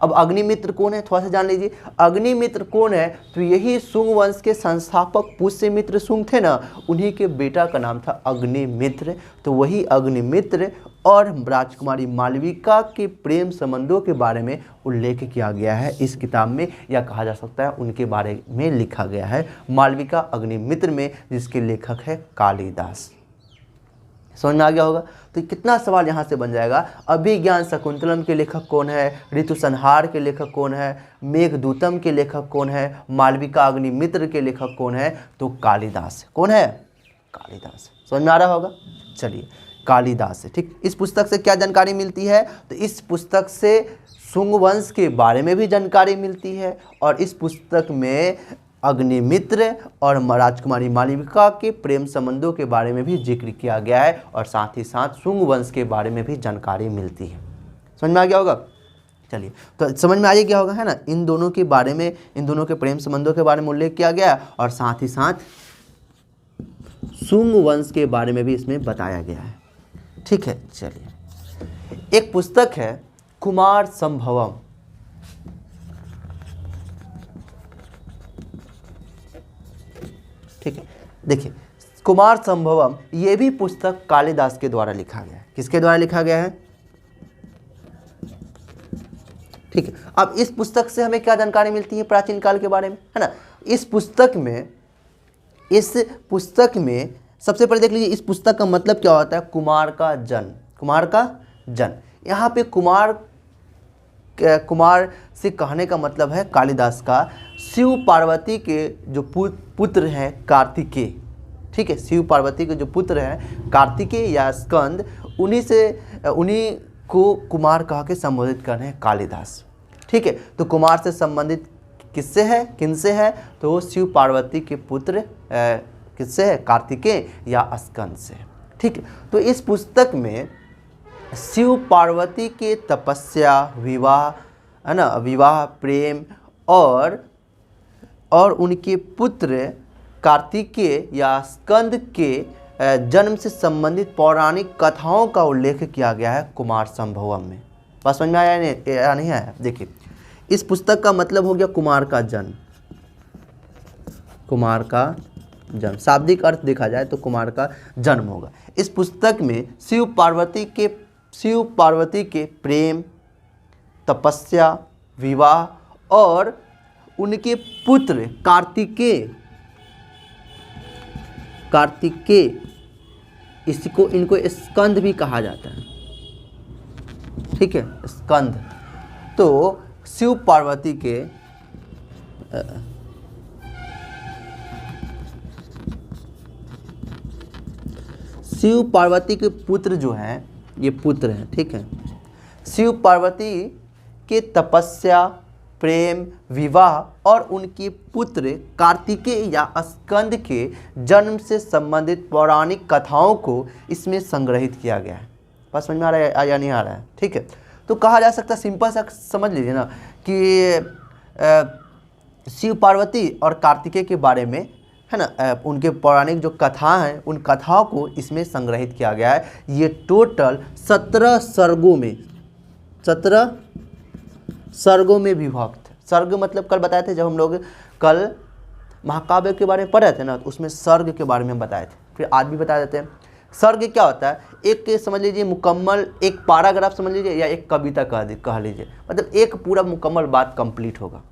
अब अग्निमित्र कौन है थोड़ा सा जान लीजिए। अग्निमित्र कौन है? तो यही शुंग वंश के संस्थापक पुष्यमित्र शुंग थे ना, उन्हीं के बेटा का नाम था अग्निमित्र। तो वही अग्निमित्र और राजकुमारी मालविका के प्रेम संबंधों के बारे में उल्लेख किया गया है इस किताब में, या कहा जा सकता है उनके बारे में लिखा गया है मालविका अग्निमित्र में, जिसके लेखक है कालिदास। समझ में आ गया होगा। तो कितना सवाल यहाँ से बन जाएगा। अभिज्ञान शकुंतलम के लेखक कौन है? ऋतु संहार के लेखक कौन है? मेघदूतम के लेखक कौन है? मालविका अग्निमित्र के लेखक कौन है? तो कालिदास। कौन है? कालिदास। समझ में आ रहा होगा। चलिए, कालिदास है। ठीक, इस पुस्तक से क्या जानकारी मिलती है? तो इस पुस्तक से शुंग वंश के बारे में भी जानकारी मिलती है और इस पुस्तक में अग्निमित्र और राजकुमारी मालविका के प्रेम संबंधों के बारे में भी जिक्र किया गया है और साथ ही साथ शुंग वंश के बारे में भी जानकारी मिलती है। समझ में आ गया होगा। चलिए, तो समझ में आ गया होगा है ना। इन दोनों के बारे में, इन दोनों के प्रेम संबंधों के बारे में उल्लेख किया गया और साथ ही साथ शुंग वंश के बारे में भी इसमें बताया गया है। ठीक है, चलिए, एक पुस्तक है कुमार संभवम। ठीक है, देखिए कुमार संभवम, ये भी पुस्तक कालिदास के द्वारा लिखा गया है। किसके द्वारा लिखा गया है? ठीक है, अब इस पुस्तक से हमें क्या जानकारी मिलती है प्राचीन काल के बारे में, है ना। इस पुस्तक में सबसे पहले देख लीजिए, इस पुस्तक का मतलब क्या होता है? कुमार का जन्म। कुमार का जन्म, यहाँ पे कुमार से कहने का मतलब है कालिदास का शिव पार्वती के जो पुत्र हैं कार्तिकेय। ठीक है, शिव पार्वती के जो पुत्र हैं कार्तिकेय या स्कंद, उन्हीं को कुमार कह के संबोधित कर रहे हैं कालिदास। ठीक है, तो कुमार से संबंधित किससे है, किनसे है? तो शिव पार्वती के पुत्र किससे है? कार्तिकेय या स्कंद से। ठीक है, तो इस पुस्तक में शिव पार्वती के तपस्या, विवाह, है ना, विवाह, प्रेम और उनके पुत्र कार्तिकेय या स्कंद के जन्म से संबंधित पौराणिक कथाओं का उल्लेख किया गया है कुमार संभवम में। बस समझ में आया या नहीं आया? देखिए, इस पुस्तक का मतलब हो गया कुमार का जन्म। कुमार का जन्म, शाब्दिक अर्थ देखा जाए तो कुमार का जन्म होगा। इस पुस्तक में शिव पार्वती के प्रेम, तपस्या, विवाह और उनके पुत्र कार्तिकेय, इनको स्कंद भी कहा जाता है। ठीक है, स्कंद। तो शिव पार्वती के पुत्र जो हैं, ये पुत्र हैं। ठीक है, शिव पार्वती के तपस्या, प्रेम, विवाह और उनके पुत्र कार्तिकेय या स्कंद के जन्म से संबंधित पौराणिक कथाओं को इसमें संग्रहित किया गया है। बात समझ में आ रहा है या नहीं आ रहा है? ठीक है, तो कहा जा सकता है, सिंपल सा समझ लीजिए ना कि शिव पार्वती और कार्तिकेय के बारे में, है ना, उनके पौराणिक जो कथा हैं उन कथाओं को इसमें संग्रहित किया गया है। ये टोटल 17 सर्गों में, 17 सर्गों में विभक्त है। सर्ग मतलब कल बताए थे, जब हम लोग कल महाकाव्य के बारे में पढ़े थे ना, तो उसमें सर्ग के बारे में बताए थे, फिर आज भी बता देते हैं। सर्ग क्या होता है? एक समझ लीजिए मुकम्मल एक पैराग्राफ समझ लीजिए, या एक कविता कह लीजिए, मतलब एक पूरा मुकम्मल बात कंप्लीट होगा।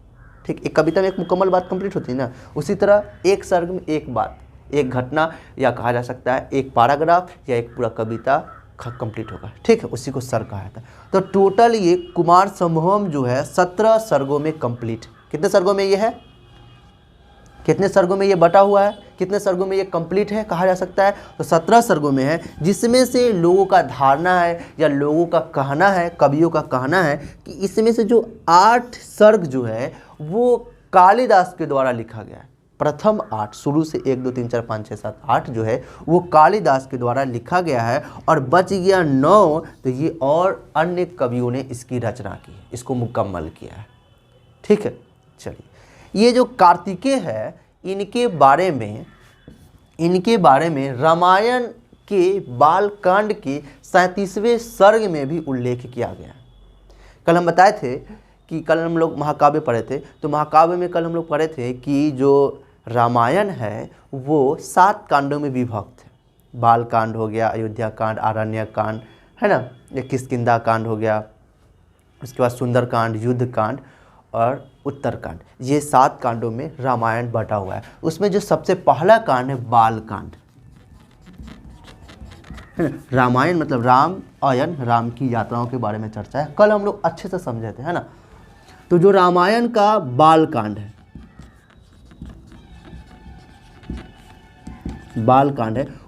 ठीक, एक कविता में एक मुकम्मल बात कंप्लीट होती है ना, उसी तरह एक सर्ग में एक बात, एक घटना, या कहा जा सकता है एक पैराग्राफ या एक पूरा कविता कंप्लीट होगा। ठीक है, उसी को सर्ग कहा जाता है। तो टोटल ये कुमार संभवम जो है 17 सर्गों में कंप्लीट। कितने सर्गों में ये है? कितने सर्गों में ये बटा हुआ है? कितने सर्गों में ये कंप्लीट है कहा जा सकता है? तो 17 सर्गों में है, जिसमें से लोगों का धारणा है या लोगों का कहना है, कवियों का कहना है कि इसमें से जो 8 सर्ग जो है वो कालिदास के द्वारा लिखा गया है। प्रथम 8 शुरू से 1 2 3 4 5 6 7 8 जो है वो कालिदास के द्वारा लिखा गया है, और बच गया 9, तो ये और अन्य कवियों ने इसकी रचना की, इसको मुकम्मल किया है। ठीक है, चलिए, ये जो कार्तिकेय है इनके बारे में रामायण के बालकांड के 37वें सर्ग में भी उल्लेख किया गया है। कल हम बताए थे कि कल हम लोग महाकाव्य पढ़े थे, तो महाकाव्य में कल हम लोग पढ़े थे कि जो रामायण है वो 7 कांडों में विभक्त है। बालकांड हो गया, अयोध्या कांड, आरण्य कांड, है ना, ये किष्किंधा कांड हो गया, उसके बाद सुंदरकांड, युद्ध कांड और उत्तरकांड। ये 7 कांडों में रामायण बटा हुआ है। उसमें जो सबसे पहला कांड है बालकांड, रामायण मतलब राम आयन, राम की यात्राओं के बारे में चर्चा है, कल हम लोग अच्छे से समझे थे, है ना। तो जो रामायण का बालकांड है,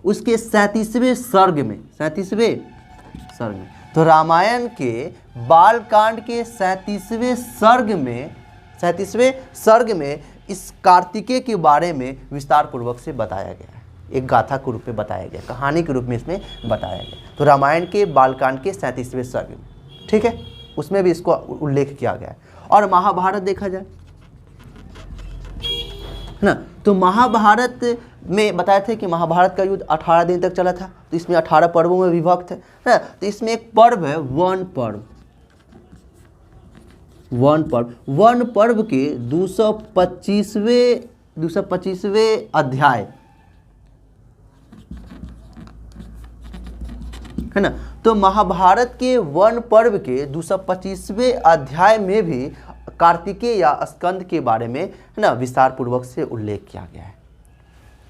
उसके 37वें सर्ग में, 37वें सर्ग में, तो रामायण के बालकांड के 37वें सर्ग में इस कार्तिकेय के बारे में विस्तार पूर्वक से बताया गया है। एक गाथा के रूप में बताया गया, कहानी के रूप में इसमें बताया गया। तो रामायण के बालकांड के 37वें सर्ग में, ठीक है, उसमें भी इसको उल्लेख किया गया है। और महाभारत देखा जाए, है ना, तो महाभारत में बताए थे कि महाभारत का युद्ध 18 दिन तक चला था, तो इसमें 18 पर्वों में विभक्त है ना। तो इसमें एक पर्व है वन पर्व के 225वें अध्याय, है ना। तो महाभारत के वन पर्व के 225वें अध्याय में भी कार्तिकेय या स्कंद के बारे में, है ना, विस्तार पूर्वक से उल्लेख किया गया है।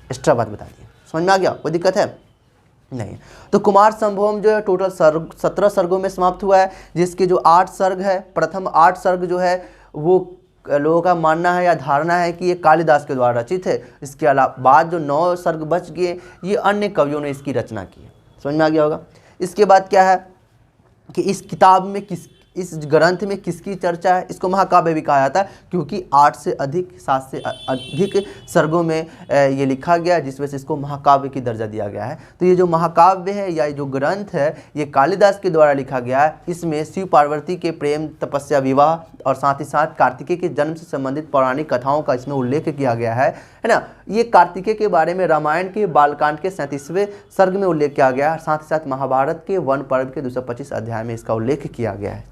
एक्स्ट्रा बात बता दी, समझ में आ गया? कोई दिक्कत है? नहीं। तो कुमार संभवम जो है टोटल 17 सर्गों में समाप्त हुआ है, जिसके जो 8 सर्ग है, प्रथम 8 सर्ग जो है वो लोगों का मानना है या धारणा है कि ये कालिदास के द्वारा रचित है। इसके अलावा बाद जो 9 सर्ग बच गए ये अन्य कवियों ने इसकी रचना की है। समझ में आ गया होगा? इसके बाद क्या है कि इस किताब में इस ग्रंथ में किसकी चर्चा है? इसको महाकाव्य भी कहा जाता है, क्योंकि 7 से अधिक सर्गों में ये लिखा गया, जिस वजह से इसको महाकाव्य की दर्जा दिया गया है। तो ये जो महाकाव्य है या ये जो ग्रंथ है ये कालिदास के द्वारा लिखा गया है। इसमें शिव पार्वती के प्रेम, तपस्या, विवाह और साथ ही साथ कार्तिकेय के जन्म से संबंधित पौराणिक कथाओं का इसमें उल्लेख किया गया है ना। ये कार्तिकेय के बारे में रामायण के बालकांड के 37वें सर्ग में उल्लेख किया गया है, साथ ही साथ महाभारत के वन पर्व के 225 अध्याय में इसका उल्लेख किया गया है।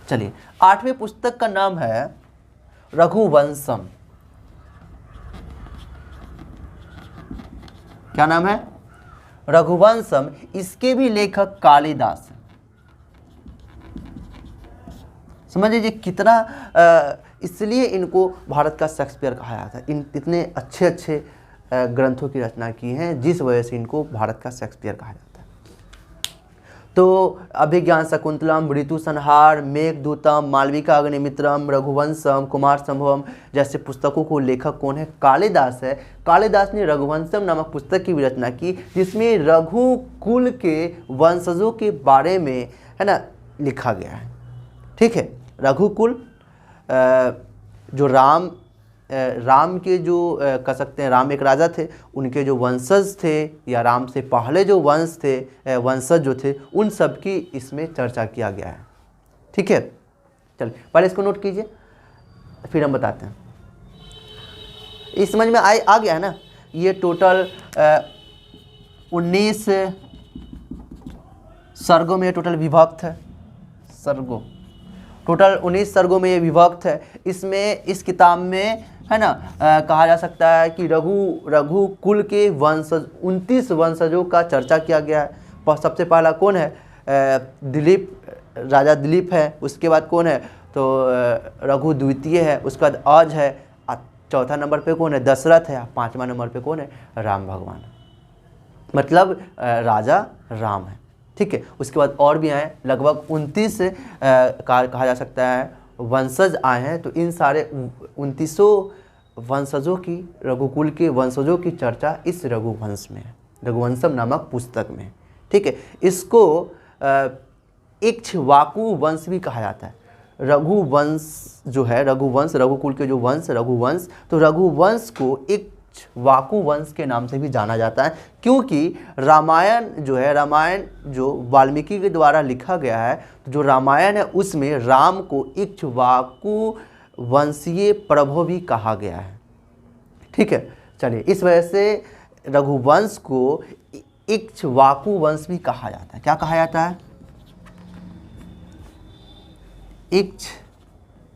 चलिए, 8वें पुस्तक का नाम है रघुवंशम। क्या नाम है? रघुवंशम। इसके भी लेखक कालिदास हैं। समझ लीजिए कितना, इसलिए इनको भारत का शेक्सपियर कहा जाता है। इतने अच्छे अच्छे ग्रंथों की रचना की हैं, जिस वजह से इनको भारत का शेक्सपियर कहा जाता है। तो अभिज्ञान शकुंतलम, ऋतु संहार, मेघदूतम, मालविका अग्निमित्रम, रघुवंशम, कुमार संभवम जैसे पुस्तकों को लेखक कौन है? कालिदास है। कालिदास ने रघुवंशम नामक पुस्तक की भी रचना की, जिसमें रघुकुल के वंशजों के बारे में है ना लिखा गया है। ठीक है, रघुकुल जो राम के जो कह सकते हैं, राम एक राजा थे, उनके जो वंशज थे या राम से पहले जो वंशज जो थे, उन सब की इसमें चर्चा किया गया है। ठीक है, चलिए पहले इसको नोट कीजिए, फिर हम बताते हैं। इस समझ में आ गया है ना? ये टोटल 19 सर्गों में टोटल विभक्त है। सर्गों टोटल 19 सर्गों में ये विभक्त है। इसमें इस किताब में है ना कहा जा सकता है कि रघुकुल के वंशज 29 वंशजों का चर्चा किया गया है। सबसे पहला कौन है? दिलीप, राजा दिलीप है। उसके बाद कौन है? तो रघु द्वितीय है। उसके बाद अज है। चौथा नंबर पे कौन है? दशरथ है। पांचवा नंबर पे कौन है? राम भगवान, मतलब राजा राम है। ठीक है, उसके बाद और भी आए, लगभग 29 कहा जा सकता है वंशज आए हैं। तो इन सारे 29 वंशजों की, रघुकुल के वंशजों की चर्चा इस रघुवंश में है, रघुवंशम नामक पुस्तक में। ठीक है, इसको इक्ष्वाकु वंश भी कहा जाता है। रघुवंश जो है, रघुवंश, रघुकुल के जो वंश रघुवंश, तो रघुवंश को इक्ष्वाकु वंश के नाम से भी जाना जाता है, क्योंकि रामायण जो है, रामायण जो वाल्मीकि के द्वारा लिखा गया है, तो जो रामायण है उसमें राम को इक्ष्वाकु वंशीय प्रभु भी कहा गया है। ठीक है, चलिए इस वजह से रघुवंश को इक्ष्वाकु वंश भी कहा जाता है। क्या कहा जाता है?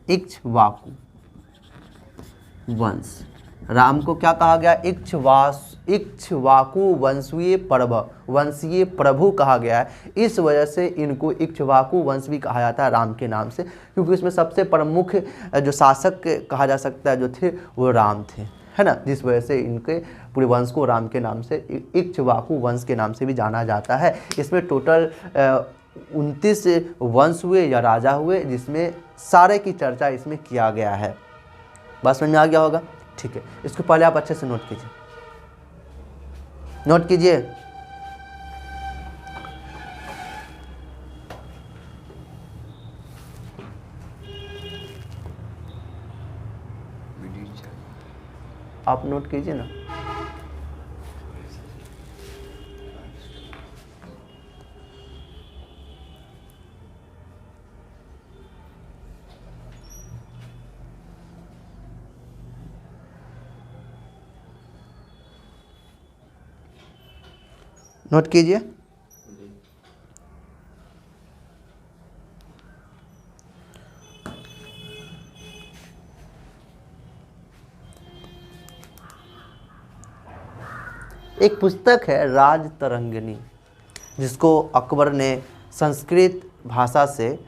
इक्ष्वाकु वंश। राम को क्या कहा गया? इक्ष्वाकु वंशीय प्रभु कहा गया है। इस वजह से इनको इक्ष्वाकु वंश भी कहा जाता है राम के नाम से, क्योंकि इसमें सबसे प्रमुख जो शासक कहा जा सकता है जो थे वो राम थे, है ना, जिस वजह से इनके पूरे वंश को राम के नाम से, इक्ष्वाकु वंश के नाम से भी जाना जाता है। इसमें टोटल 29 वंश हुए या राजा हुए, जिसमें सारे की चर्चा इसमें किया गया है। बात समझ में आ गया होगा? ठीक है, इसको पहले आप अच्छे से नोट कीजिए, नोट कीजिए। आप नोट कीजिए ना। नोट कीजिए। एक पुस्तक है राजतरंगिणी, जिसको अकबर ने संस्कृत भाषा से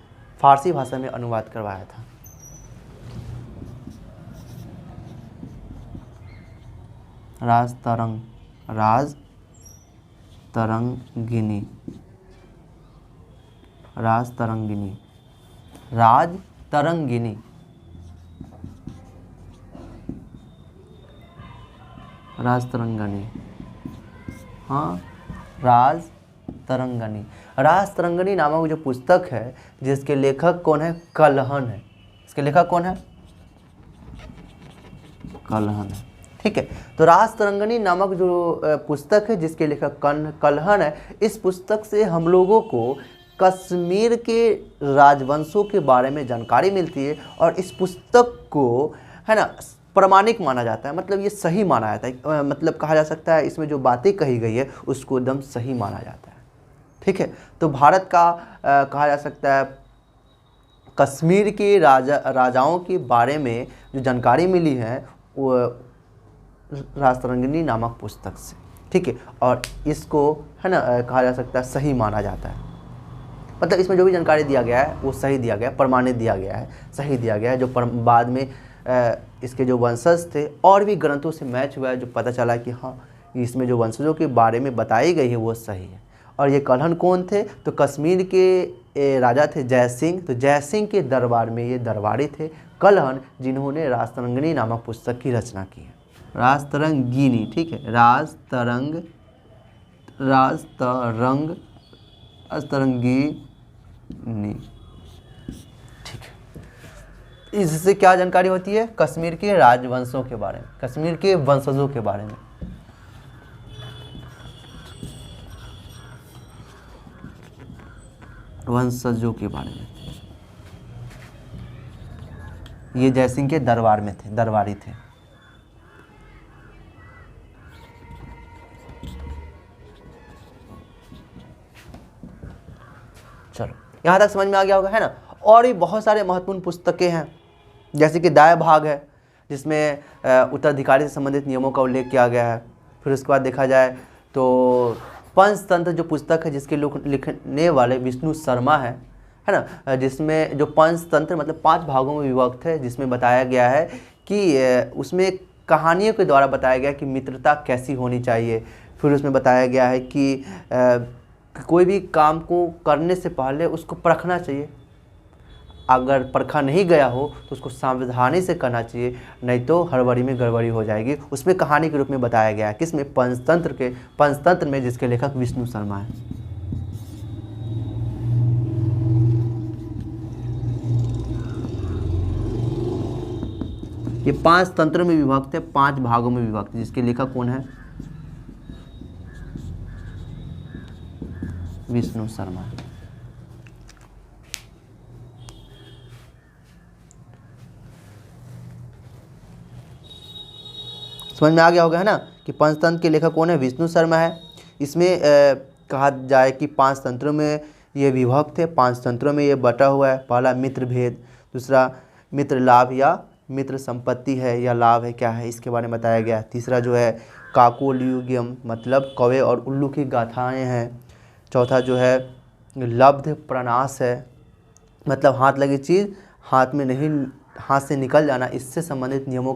फारसी भाषा में अनुवाद करवाया था। राजतरंगिणी हाँ, राजतरंगिणी नामक जो पुस्तक है, जिसके लेखक कौन है? कल्हण है। इसके लेखक कौन है? कल्हण है। ठीक है, तो राजतरंगिणी नामक जो पुस्तक है, जिसके लेखक कल्हण है, इस पुस्तक से हम लोगों को कश्मीर के राजवंशों के बारे में जानकारी मिलती है, और इस पुस्तक को है ना प्रमाणिक माना जाता है, मतलब ये सही माना जाता है, मतलब कहा जा सकता है इसमें जो बातें कही गई है उसको एकदम सही माना जाता है। ठीक है, तो भारत का कहा जा सकता है कश्मीर के राजाओं के बारे में जो जानकारी मिली है वो राजतरंगिणी नामक पुस्तक से। ठीक है, और इसको है ना कहा जा सकता है सही माना जाता है, मतलब इसमें जो भी जानकारी दिया गया है वो सही दिया गया है, प्रमाणित दिया गया है, सही दिया गया है। जो बाद में इसके जो वंशज थे और भी ग्रंथों से मैच हुआ है, जो पता चला कि हाँ इसमें जो वंशजों के बारे में बताई गई है वो सही है। और ये कलहन कौन थे? तो कश्मीर के राजा थे जय सिंह। तो जय सिंह के दरबार में ये दरबारी थे कलहन, जिन्होंने राजतरंगिणी नामक पुस्तक की रचना की है। राजतरंगिणी, ठीक है, राजतरंगिणी, ठीक है। इससे क्या जानकारी होती है? कश्मीर के राजवंशों के बारे में, कश्मीर के वंशजों के बारे में। वंशजों के बारे में। ये जयसिंह के दरबार में थे, दरबारी थे। चलो यहाँ तक समझ में आ गया होगा, है ना। और भी बहुत सारे महत्वपूर्ण पुस्तकें हैं, जैसे कि दाय भाग है, जिसमें उत्तराधिकारी से संबंधित नियमों का उल्लेख किया गया है। फिर उसके बाद देखा जाए तो पंचतंत्र जो पुस्तक है, जिसके लिखने वाले विष्णु शर्मा है ना, जिसमें जो पंचतंत्र मतलब 5 भागों में विभक्त है, जिसमें बताया गया है कि उसमें कहानियों के द्वारा बताया गया कि मित्रता कैसी होनी चाहिए। फिर उसमें बताया गया है कि कोई भी काम को करने से पहले उसको परखना चाहिए, अगर परखा नहीं गया हो तो उसको सावधानी से करना चाहिए, नहीं तो हड़बड़ी में गड़बड़ी हो जाएगी। उसमें कहानी के रूप में बताया गया है, किसमें? पंचतंत्र में, जिसके लेखक विष्णु शर्मा है। ये 5 तंत्रों में विभक्त है, 5 भागों में विभक्त है, जिसके लेखक कौन है? विष्णु शर्मा। समझ में आ गया होगा, है ना, कि पंचतंत्र के लेखक कौन है? विष्णु शर्मा है। इसमें कहा जाए कि 5 तंत्रों में ये विभक्त है, 5 तंत्रों में ये बटा हुआ है। पहला मित्र भेद, दूसरा मित्र लाभ या मित्र संपत्ति है या लाभ है, क्या है, इसके बारे में बताया गया है। तीसरा जो है काकोल्युग्यम, मतलब कौवे और उल्लू की गाथाएं हैं। चौथा जो है लब्ध प्रनाश है, मतलब हाथ लगी चीज़ हाथ में नहीं, हाथ से निकल जाना, इससे संबंधित नियमों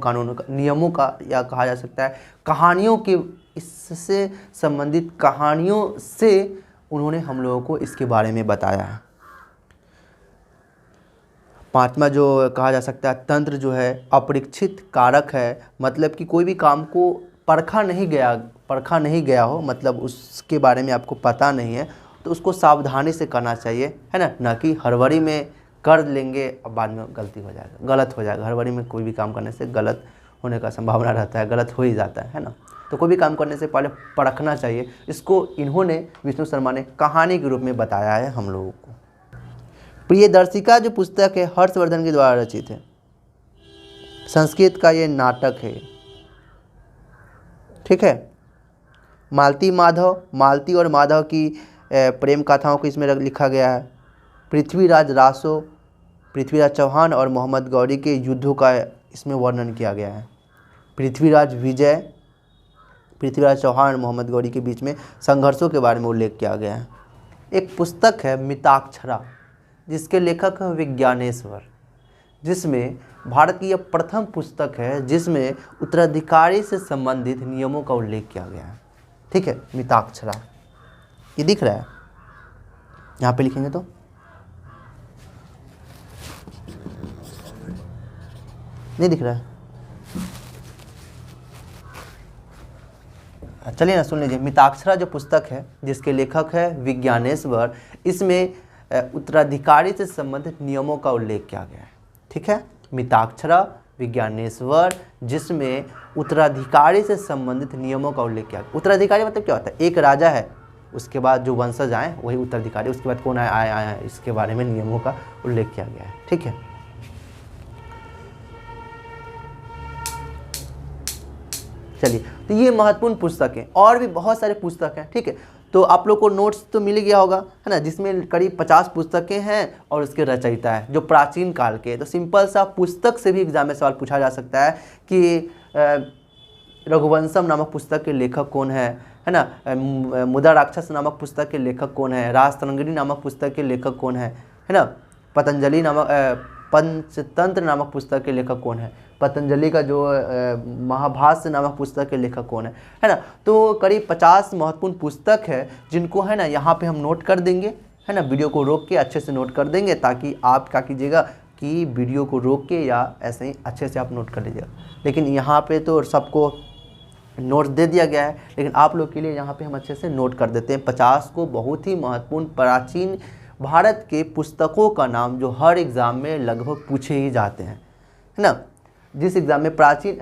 का या कहा जा सकता है कहानियों के, इससे संबंधित कहानियों से उन्होंने हम लोगों को इसके बारे में बताया है। 5वां जो कहा जा सकता है तंत्र जो है अपरीक्षित कारक है, मतलब कि कोई भी काम को परखा नहीं गया हो, मतलब उसके बारे में आपको पता नहीं है, तो उसको सावधानी से करना चाहिए, है ना, ना कि हड़बड़ी में कर लेंगे और बाद में गलत हो जाएगा। हड़बड़ी में कोई भी काम करने से गलत होने का संभावना रहता है, गलत हो ही जाता है ना। तो कोई भी काम करने से पहले परखना चाहिए। इसको इन्होंने, विष्णु शर्मा ने कहानी के रूप में बताया है हम लोगों को। प्रियदर्शिका जो पुस्तक है हर्षवर्धन के द्वारा रचित है, संस्कृत का ये नाटक है, ठीक है। मालती और माधव की प्रेम कथाओं को इसमें लिखा गया है। पृथ्वीराज चौहान और मोहम्मद गौरी के युद्धों का इसमें वर्णन किया गया है। पृथ्वीराज चौहान और मोहम्मद गौरी के बीच में संघर्षों के बारे में उल्लेख किया गया है। एक पुस्तक है मिताक्षरा, जिसके लेखक है विज्ञानेश्वर, जिसमें भारत की यह प्रथम पुस्तक है जिसमें उत्तराधिकारी से संबंधित नियमों का उल्लेख किया गया है, ठीक है। मिताक्षरा ये दिख रहा है, यहाँ पे लिखेंगे तो नहीं दिख रहा है, चलिए ना सुन लीजिए। मिताक्षरा जो पुस्तक है जिसके लेखक है विज्ञानेश्वर, इसमें उत्तराधिकारी से संबंधित नियमों का उल्लेख किया गया है, ठीक है। मिताक्षरा विज्ञानेश्वर, जिसमें उत्तराधिकारी से संबंधित नियमों का उल्लेख किया गया। उत्तराधिकारी मतलब क्या होता है? एक राजा है, उसके बाद जो वंशज आए वही उत्तराधिकारी, उसके बाद कौन आया इसके बारे में नियमों का उल्लेख किया गया है, ठीक है। चलिए, तो ये महत्वपूर्ण पुस्तक है, और भी बहुत सारे पुस्तक हैं, ठीक है। तो आप लोग को नोट्स तो मिल गया होगा, है ना, जिसमें करीब 50 पुस्तकें हैं और उसके रचयिता है जो प्राचीन काल के। तो सिंपल सा पुस्तक से भी एग्जाम में सवाल पूछा जा सकता है कि रघुवंशम नामक पुस्तक के लेखक कौन है ना, मुदा राक्षस नामक पुस्तक के लेखक कौन है, राजतरंगिणी नामक पुस्तक के लेखक कौन है ना, पंचतंत्र नामक पुस्तक के लेखक कौन है, पतंजलि का जो महाभाष्य नामक पुस्तक के लेखक कौन है ना। तो करीब 50 महत्वपूर्ण पुस्तक है जिनको है ना यहाँ पे हम नोट कर देंगे, है ना। वीडियो को रोक के अच्छे से नोट कर देंगे ताकि आप क्या कीजिएगा कि वीडियो को रोक के या ऐसे ही अच्छे से आप नोट कर लीजिएगा। लेकिन यहाँ पे तो सबको नोट दे दिया गया है, लेकिन आप लोग के लिए यहाँ पे हम अच्छे से नोट कर देते हैं 50 को बहुत ही महत्वपूर्ण प्राचीन भारत के पुस्तकों का नाम जो हर एग्ज़ाम में लगभग पूछे ही जाते हैं, है ना। जिस एग्ज़ाम में प्राचीन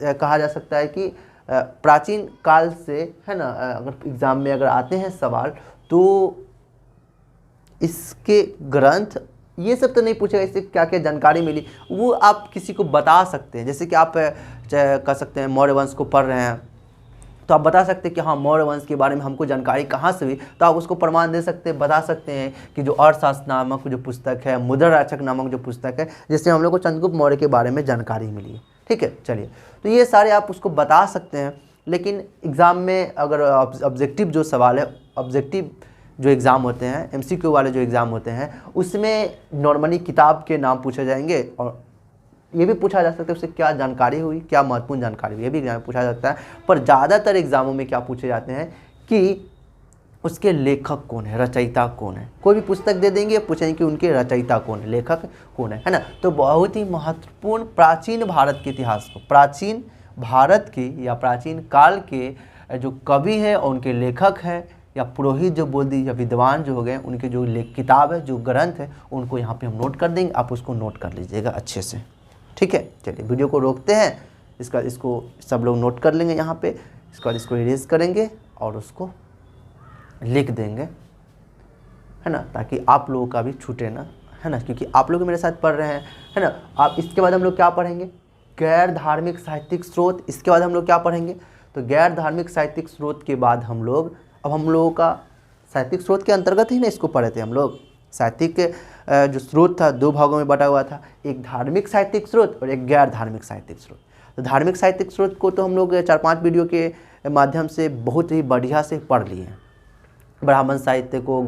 कहा जा सकता है कि प्राचीन काल से, है ना, अगर एग्ज़ाम में अगर आते हैं सवाल तो इसके ग्रंथ ये सब तो नहीं पूछेगा, इससे क्या क्या जानकारी मिली वो आप किसी को बता सकते हैं। जैसे कि आप कह सकते हैं मौर्य वंश को पढ़ रहे हैं तो आप बता सकते हैं कि हाँ मौर्य वंश के बारे में हमको जानकारी कहाँ से हुई, तो आप उसको प्रमाण दे सकते हैं, बता सकते हैं कि जो अर्थशास्त्र नामक जो पुस्तक है, मुद्रा राक्षक नामक जो पुस्तक है, जिससे हम लोग को चंद्रगुप्त मौर्य के बारे में जानकारी मिली है। ठीक है, चलिए, तो ये सारे आप उसको बता सकते हैं। लेकिन एग्ज़ाम में अगर ऑब्जेक्टिव जो सवाल है, ऑब्जेक्टिव जो एग्ज़ाम होते हैं, MCQ वाले जो एग्ज़ाम होते हैं, उसमें नॉर्मली किताब के नाम पूछे जाएंगे और ये भी पूछा जा सकता है उससे क्या जानकारी हुई, क्या महत्वपूर्ण जानकारी हुई, ये भी एग्जाम में पूछा जाता है। पर ज़्यादातर एग्ज़ामों में क्या पूछे जाते हैं कि उसके लेखक कौन है, रचयिता कौन है। कोई भी पुस्तक दे देंगे, पूछेंगे कि उनके रचयिता कौन है, लेखक कौन है ना। तो बहुत ही महत्वपूर्ण प्राचीन भारत के इतिहास को, प्राचीन भारत के या प्राचीन काल के जो कवि हैं और उनके लेखक हैं या पुरोहित जो बोल दी या विद्वान जो हो गए, उनके जो किताब है, जो ग्रंथ है, उनको यहाँ पे हम नोट कर देंगे। आप उसको नोट कर लीजिएगा अच्छे से। ठीक है, चलिए वीडियो को रोकते हैं, इसको सब लोग नोट कर लेंगे यहाँ पे। इसके बाद इसको इरेज करेंगे और उसको लिख देंगे, है ना, ताकि आप लोगों का भी छूटे ना, है ना, क्योंकि आप लोग मेरे साथ पढ़ रहे हैं, है ना। आप इसके बाद हम लोग क्या पढ़ेंगे, गैर धार्मिक साहित्यिक स्रोत। इसके बाद हम लोग क्या पढ़ेंगे, तो गैर धार्मिक साहित्यिक स्रोत के बाद हम लोग, अब हम लोगों का साहित्यिक स्रोत के अंतर्गत ही ना इसको पढ़े थे हम लोग। साहित्यिक जो स्रोत था 2 भागों में बटा हुआ था, एक धार्मिक साहित्यिक स्रोत और एक गैर धार्मिक साहित्यिक स्रोत। तो धार्मिक साहित्यिक स्रोत को तो हम लोग 4-5 वीडियो के माध्यम से बहुत ही बढ़िया से पढ़ लिए हैं। ब्राह्मण साहित्य को,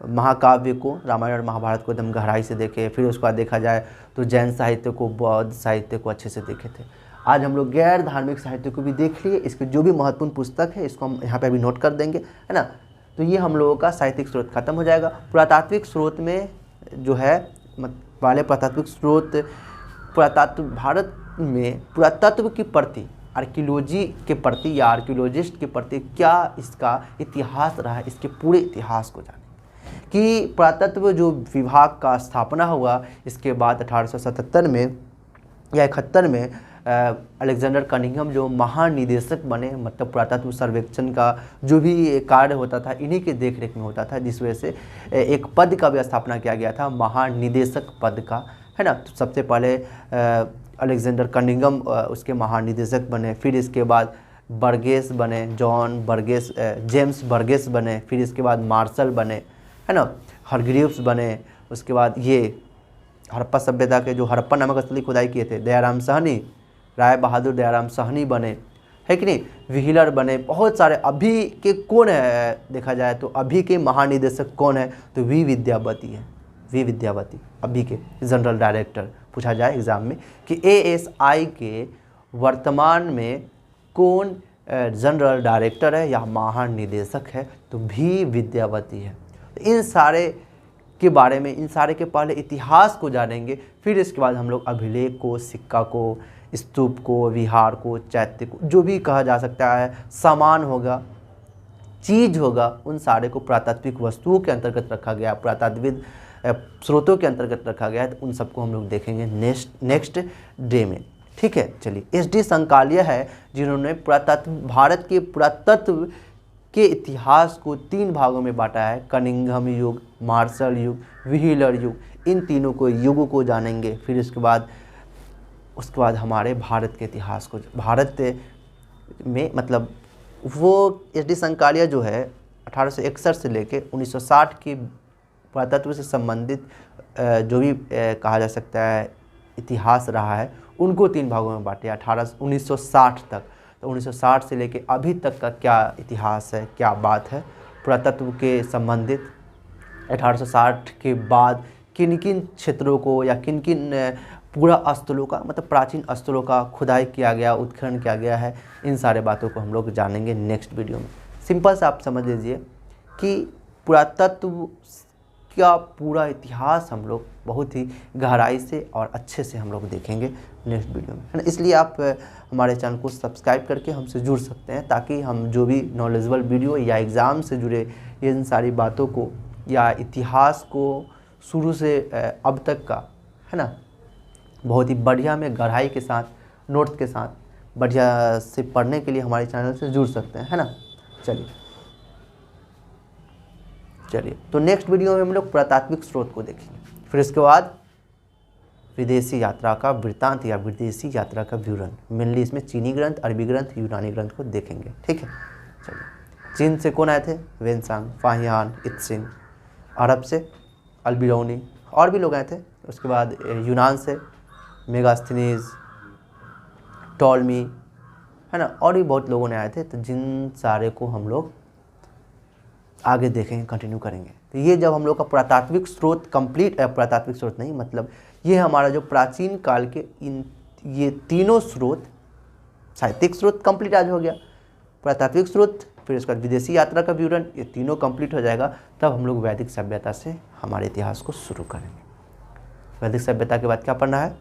महाकाव्य को, रामायण और महाभारत को एकदम गहराई से देखे। फिर उसके बाद देखा जाए तो जैन साहित्य को, बौद्ध साहित्य को अच्छे से देखे थे। आज हम लोग गैर धार्मिक साहित्य को भी देख लिए। इसके जो भी महत्वपूर्ण पुस्तक है इसको हम यहाँ पे अभी नोट कर देंगे, है ना। तो ये हम लोगों का साहित्यिक स्रोत खत्म हो जाएगा। पुरातात्विक स्रोत में जो है वाले पुरातात्विक स्रोत, पुरातत्व भारत में पुरातत्व की प्रति, आर्कियोलॉजी के प्रति या आर्कियोलॉजिस्ट के प्रति क्या इसका इतिहास रहा है, इसके पूरे इतिहास को जानेंगे। कि पुरातत्व जो विभाग का स्थापना हुआ इसके बाद 1877 में या 71 में अलेक्जेंडर कनिंघम जो महानिदेशक बने, मतलब पुरातत्व सर्वेक्षण का जो भी कार्य होता था इन्हीं के देखरेख में होता था, जिस वजह से एक पद का भी स्थापना किया गया था, महानिदेशक पद का, है ना। तो सबसे पहले अलेक्जेंडर कनिंघम उसके महानिदेशक बने, फिर इसके बाद बर्गेस बने, जेम्स बर्गेस बने, फिर इसके बाद मार्शल बने, है ना, हरग्रीव्स बने। उसके बाद ये हड़प्पा सभ्यता के जो हड़प्पा नामक स्थली खुदाई किए थे, दयाराम साहनी, राय बहादुर दयाराम साहनी बने, है कि नहीं, व्हीलर बने, बहुत सारे। अभी के कौन है देखा जाए तो अभी के महानिदेशक कौन है, तो वी विद्यावती है। वी विद्यावती अभी के जनरल डायरेक्टर पूछा जाए एग्ज़ाम में कि ASI के वर्तमान में कौन जनरल डायरेक्टर है या महानिदेशक है, तो भी विद्यावती है। इन सारे के बारे में, इन सारे के पहले इतिहास को जानेंगे, फिर इसके बाद हम लोग अभिलेख को, सिक्का को, स्तूप को, विहार को, चैत्य को, जो भी कहा जा सकता है, सामान होगा, चीज़ होगा, उन सारे को पुरातात्विक वस्तुओं के अंतर्गत रखा गया, पुरातात्विक स्रोतों के अंतर्गत रखा गया है। तो उन सबको हम लोग देखेंगे नेक्स्ट डे में। ठीक है, चलिए। SD संकालिया है जिन्होंने भारत के पुरातत्व के इतिहास को 3 भागों में बांटा है, कनिंघम युग, मार्शल युग, व्हीलर युग। इन तीनों को युगों को जानेंगे। फिर उसके बाद हमारे भारत के इतिहास को, भारत में मतलब वो SD संकालिया जो है 1861 से लेके 1960 की पुरातत्व से संबंधित जो भी कहा जा सकता है इतिहास रहा है, उनको 3 भागों में बांटे 1960 तक। तो 1960 से लेके अभी तक का क्या इतिहास है, क्या बात है पुरातत्व के संबंधित, 1860 के बाद किन किन क्षेत्रों को या किन किन पूरा स्थलों का, मतलब प्राचीन स्थलों का खुदाई किया गया, उत्खनन किया गया है, इन सारे बातों को हम लोग जानेंगे नेक्स्ट वीडियो में। सिंपल से आप समझ लीजिए कि पुरातत्व का पूरा इतिहास हम लोग बहुत ही गहराई से और अच्छे से हम लोग देखेंगे नेक्स्ट वीडियो में, है ना। इसलिए आप हमारे चैनल को सब्सक्राइब करके हमसे जुड़ सकते हैं, ताकि हम जो भी नॉलेजेबल वीडियो या एग्ज़ाम से जुड़े इन सारी बातों को या इतिहास को शुरू से अब तक का, है ना, बहुत ही बढ़िया में गहराई के साथ नोट्स के साथ बढ़िया से पढ़ने के लिए हमारे चैनल से जुड़ सकते हैं, है ना। चलिए तो नेक्स्ट वीडियो में हम लोग पुरातात्विक स्रोत को देखेंगे, फिर इसके बाद विदेशी यात्रा का वृत्तांत या विदेशी यात्रा का विवरण, मेनली इसमें चीनी ग्रंथ, अरबी ग्रंथ, यूनानी ग्रंथ को देखेंगे, ठीक है। चलिए, चीन से कौन आए थे? वेनसांग, फाहियान, इत्सिन। अरब से अल-बिरूनी, और भी लोग आए थे। उसके बाद यूनान से मेगास्थनीज, टॉलमी, है ना, और भी बहुत लोगों ने आए थे। तो जिन सारे को हम लोग आगे देखेंगे, कंटिन्यू करेंगे। तो ये जब हम लोग का पुरातात्विक स्रोत कंप्लीट, पुरातात्विक स्रोत नहीं, मतलब ये हमारा जो प्राचीन काल के ये तीनों स्रोत, साहित्यिक स्रोत कंप्लीट आज हो गया, पुरातात्विक स्रोत, फिर उसके बाद विदेशी यात्रा का विवरण, ये तीनों कंप्लीट हो जाएगा, तब हम लोग वैदिक सभ्यता से हमारे इतिहास को शुरू करेंगे। वैदिक सभ्यता के बाद क्या पढ़ना है?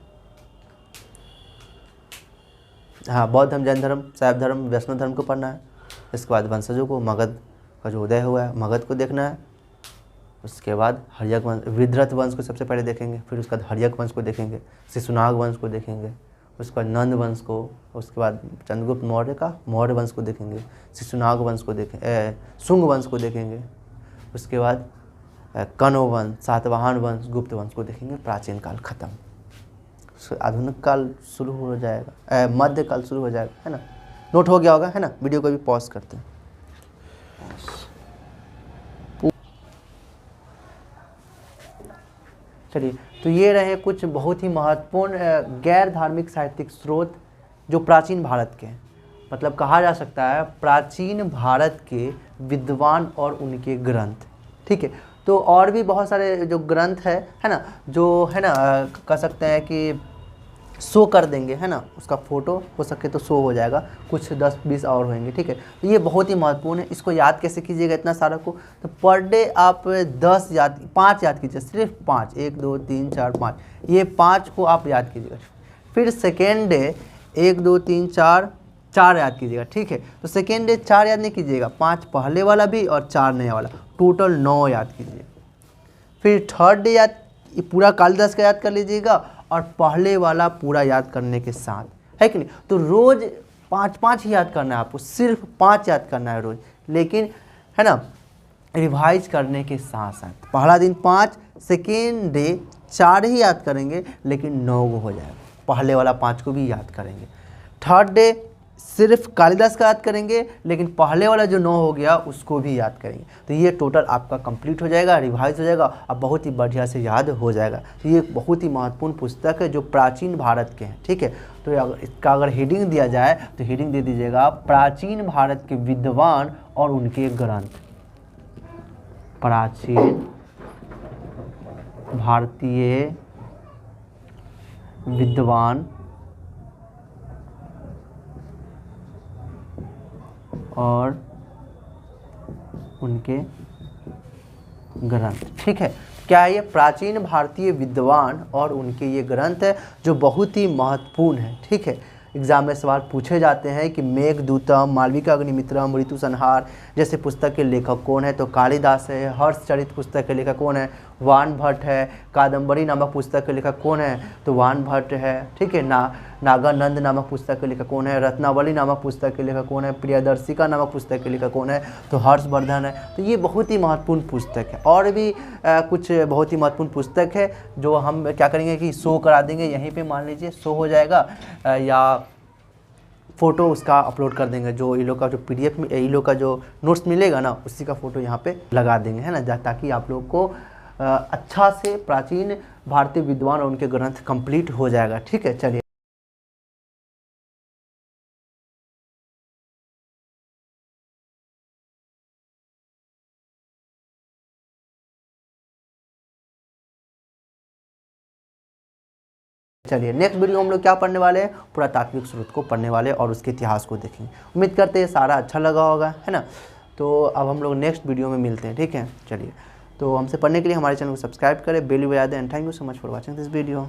हाँ, बौद्ध धर्म, जैन धर्म, शैव धर्म, वैष्णव धर्म को पढ़ना है। इसके बाद वंशजों को, मगध का जो उदय हुआ है, मगध को देखना है। उसके बाद हर्यक वंश, विदृत वंश को सबसे पहले देखेंगे, फिर उसके बाद हर्यक वंश को देखेंगे, शिशुनाग वंश को देखेंगे, उसके बाद नंद वंश को, उसके बाद चंद्रगुप्त मौर्य का मौर्य वंश को देखेंगे, शिशुनाग वंश को देखेंगे, शुंग वंश को देखेंगे। उसके बाद कण्व वंश, सातवाहन वंश, गुप्त वंश को देखेंगे। प्राचीन काल खत्म, आधुनिक काल शुरू हो जाएगा, मध्य काल शुरू हो जाएगा, है ना। नोट हो गया होगा, है ना। वीडियो को भी पॉज करते हैं। चलिए, तो ये रहे कुछ बहुत ही महत्वपूर्ण गैर धार्मिक साहित्यिक स्रोत जो प्राचीन भारत के हैं। मतलब कहा जा सकता है प्राचीन भारत के विद्वान और उनके ग्रंथ, ठीक है। तो और भी बहुत सारे जो ग्रंथ है ना, जो है ना कह सकते हैं कि शो कर देंगे, है ना, उसका फ़ोटो हो सके तो शो हो जाएगा, कुछ 10-20 और होंगे, ठीक है। तो ये बहुत ही महत्वपूर्ण है। इसको याद कैसे कीजिएगा इतना सारा को? तो पर डे आप 5 याद कीजिए, सिर्फ 5, 1 2 3 4 5, ये 5 को आप याद कीजिएगा। फिर सेकेंड डे 1 2 3 4 याद कीजिएगा, ठीक है। तो सेकेंड डे 4 याद नहीं कीजिएगा, 5 पहले वाला भी और 4 नया वाला, टोटल 9 याद कीजिए। फिर थर्ड डे याद, पूरा कालिदास का याद कर लीजिएगा, और पहले वाला पूरा याद करने के साथ, है कि नहीं। तो रोज़ 5-5 ही याद करना है आपको, सिर्फ 5 याद करना है रोज़, लेकिन है ना रिवाइज करने के साथ साथ। पहला दिन 5, सेकेंड डे 4 ही याद करेंगे, लेकिन 9 हो जाएगा, पहले वाला 5 को भी याद करेंगे। थर्ड डे सिर्फ कालिदास का याद करेंगे, लेकिन पहले वाला जो 9 हो गया उसको भी याद करेंगे। तो ये टोटल आपका कंप्लीट हो जाएगा, रिवाइज हो जाएगा, अब बहुत ही बढ़िया से याद हो जाएगा। तो ये बहुत ही महत्वपूर्ण पुस्तक है जो प्राचीन भारत के हैं, ठीक है। तो इसका अगर हेडिंग दिया जाए तो हेडिंग दे दीजिएगा प्राचीन भारत के विद्वान और उनके ग्रंथ। प्राचीन भारतीय विद्वान और उनके ग्रंथ, ठीक है। क्या है ये? प्राचीन भारतीय विद्वान और उनके ये ग्रंथ है जो बहुत ही महत्वपूर्ण है, ठीक है। एग्जाम में सवाल पूछे जाते हैं कि मेघदूतम, मालविका अग्निमित्रम, ऋतु संहार जैसे पुस्तक के लेखक कौन है? तो कालिदास है। हर्षचरित पुस्तक के लेखक कौन है? वान भट्ट है। कादम्बरी नामक पुस्तक के लेखक कौन है? तो वान भट्ट है, ठीक है। नागानंद नामक पुस्तक के लेखक कौन है? रत्नावली नामक पुस्तक के लेखक कौन है? प्रियदर्शिका नामक पुस्तक के लेखक कौन है? तो हर्षवर्धन है। तो ये बहुत ही महत्वपूर्ण पुस्तक है। और भी कुछ बहुत ही महत्वपूर्ण पुस्तक है जो हम क्या करेंगे कि शो करा देंगे, यहीं पे मान लीजिए शो हो जाएगा, या फ़ोटो उसका अपलोड कर देंगे। जो ये लोग का जो PDF में ये लोग का जो नोट्स मिलेगा ना, उसी का फ़ोटो यहाँ पे लगा देंगे, है ना, ताकि आप लोग को अच्छा से प्राचीन भारतीय विद्वान और उनके ग्रंथ कंप्लीट हो जाएगा, ठीक है। चलिए। चलिए नेक्स्ट वीडियो हम लोग क्या पढ़ने वाले हैं, पुरातात्विक स्रोत को पढ़ने वाले और उसके इतिहास को देखेंगे। उम्मीद करते हैं सारा अच्छा लगा होगा, है ना। तो अब हम लोग नेक्स्ट वीडियो में मिलते हैं, ठीक है। चलिए, तो हमसे पढ़ने के लिए हमारे चैनल को सब्सक्राइब करें, बेल बजा दें। And thank you so much for watching this video.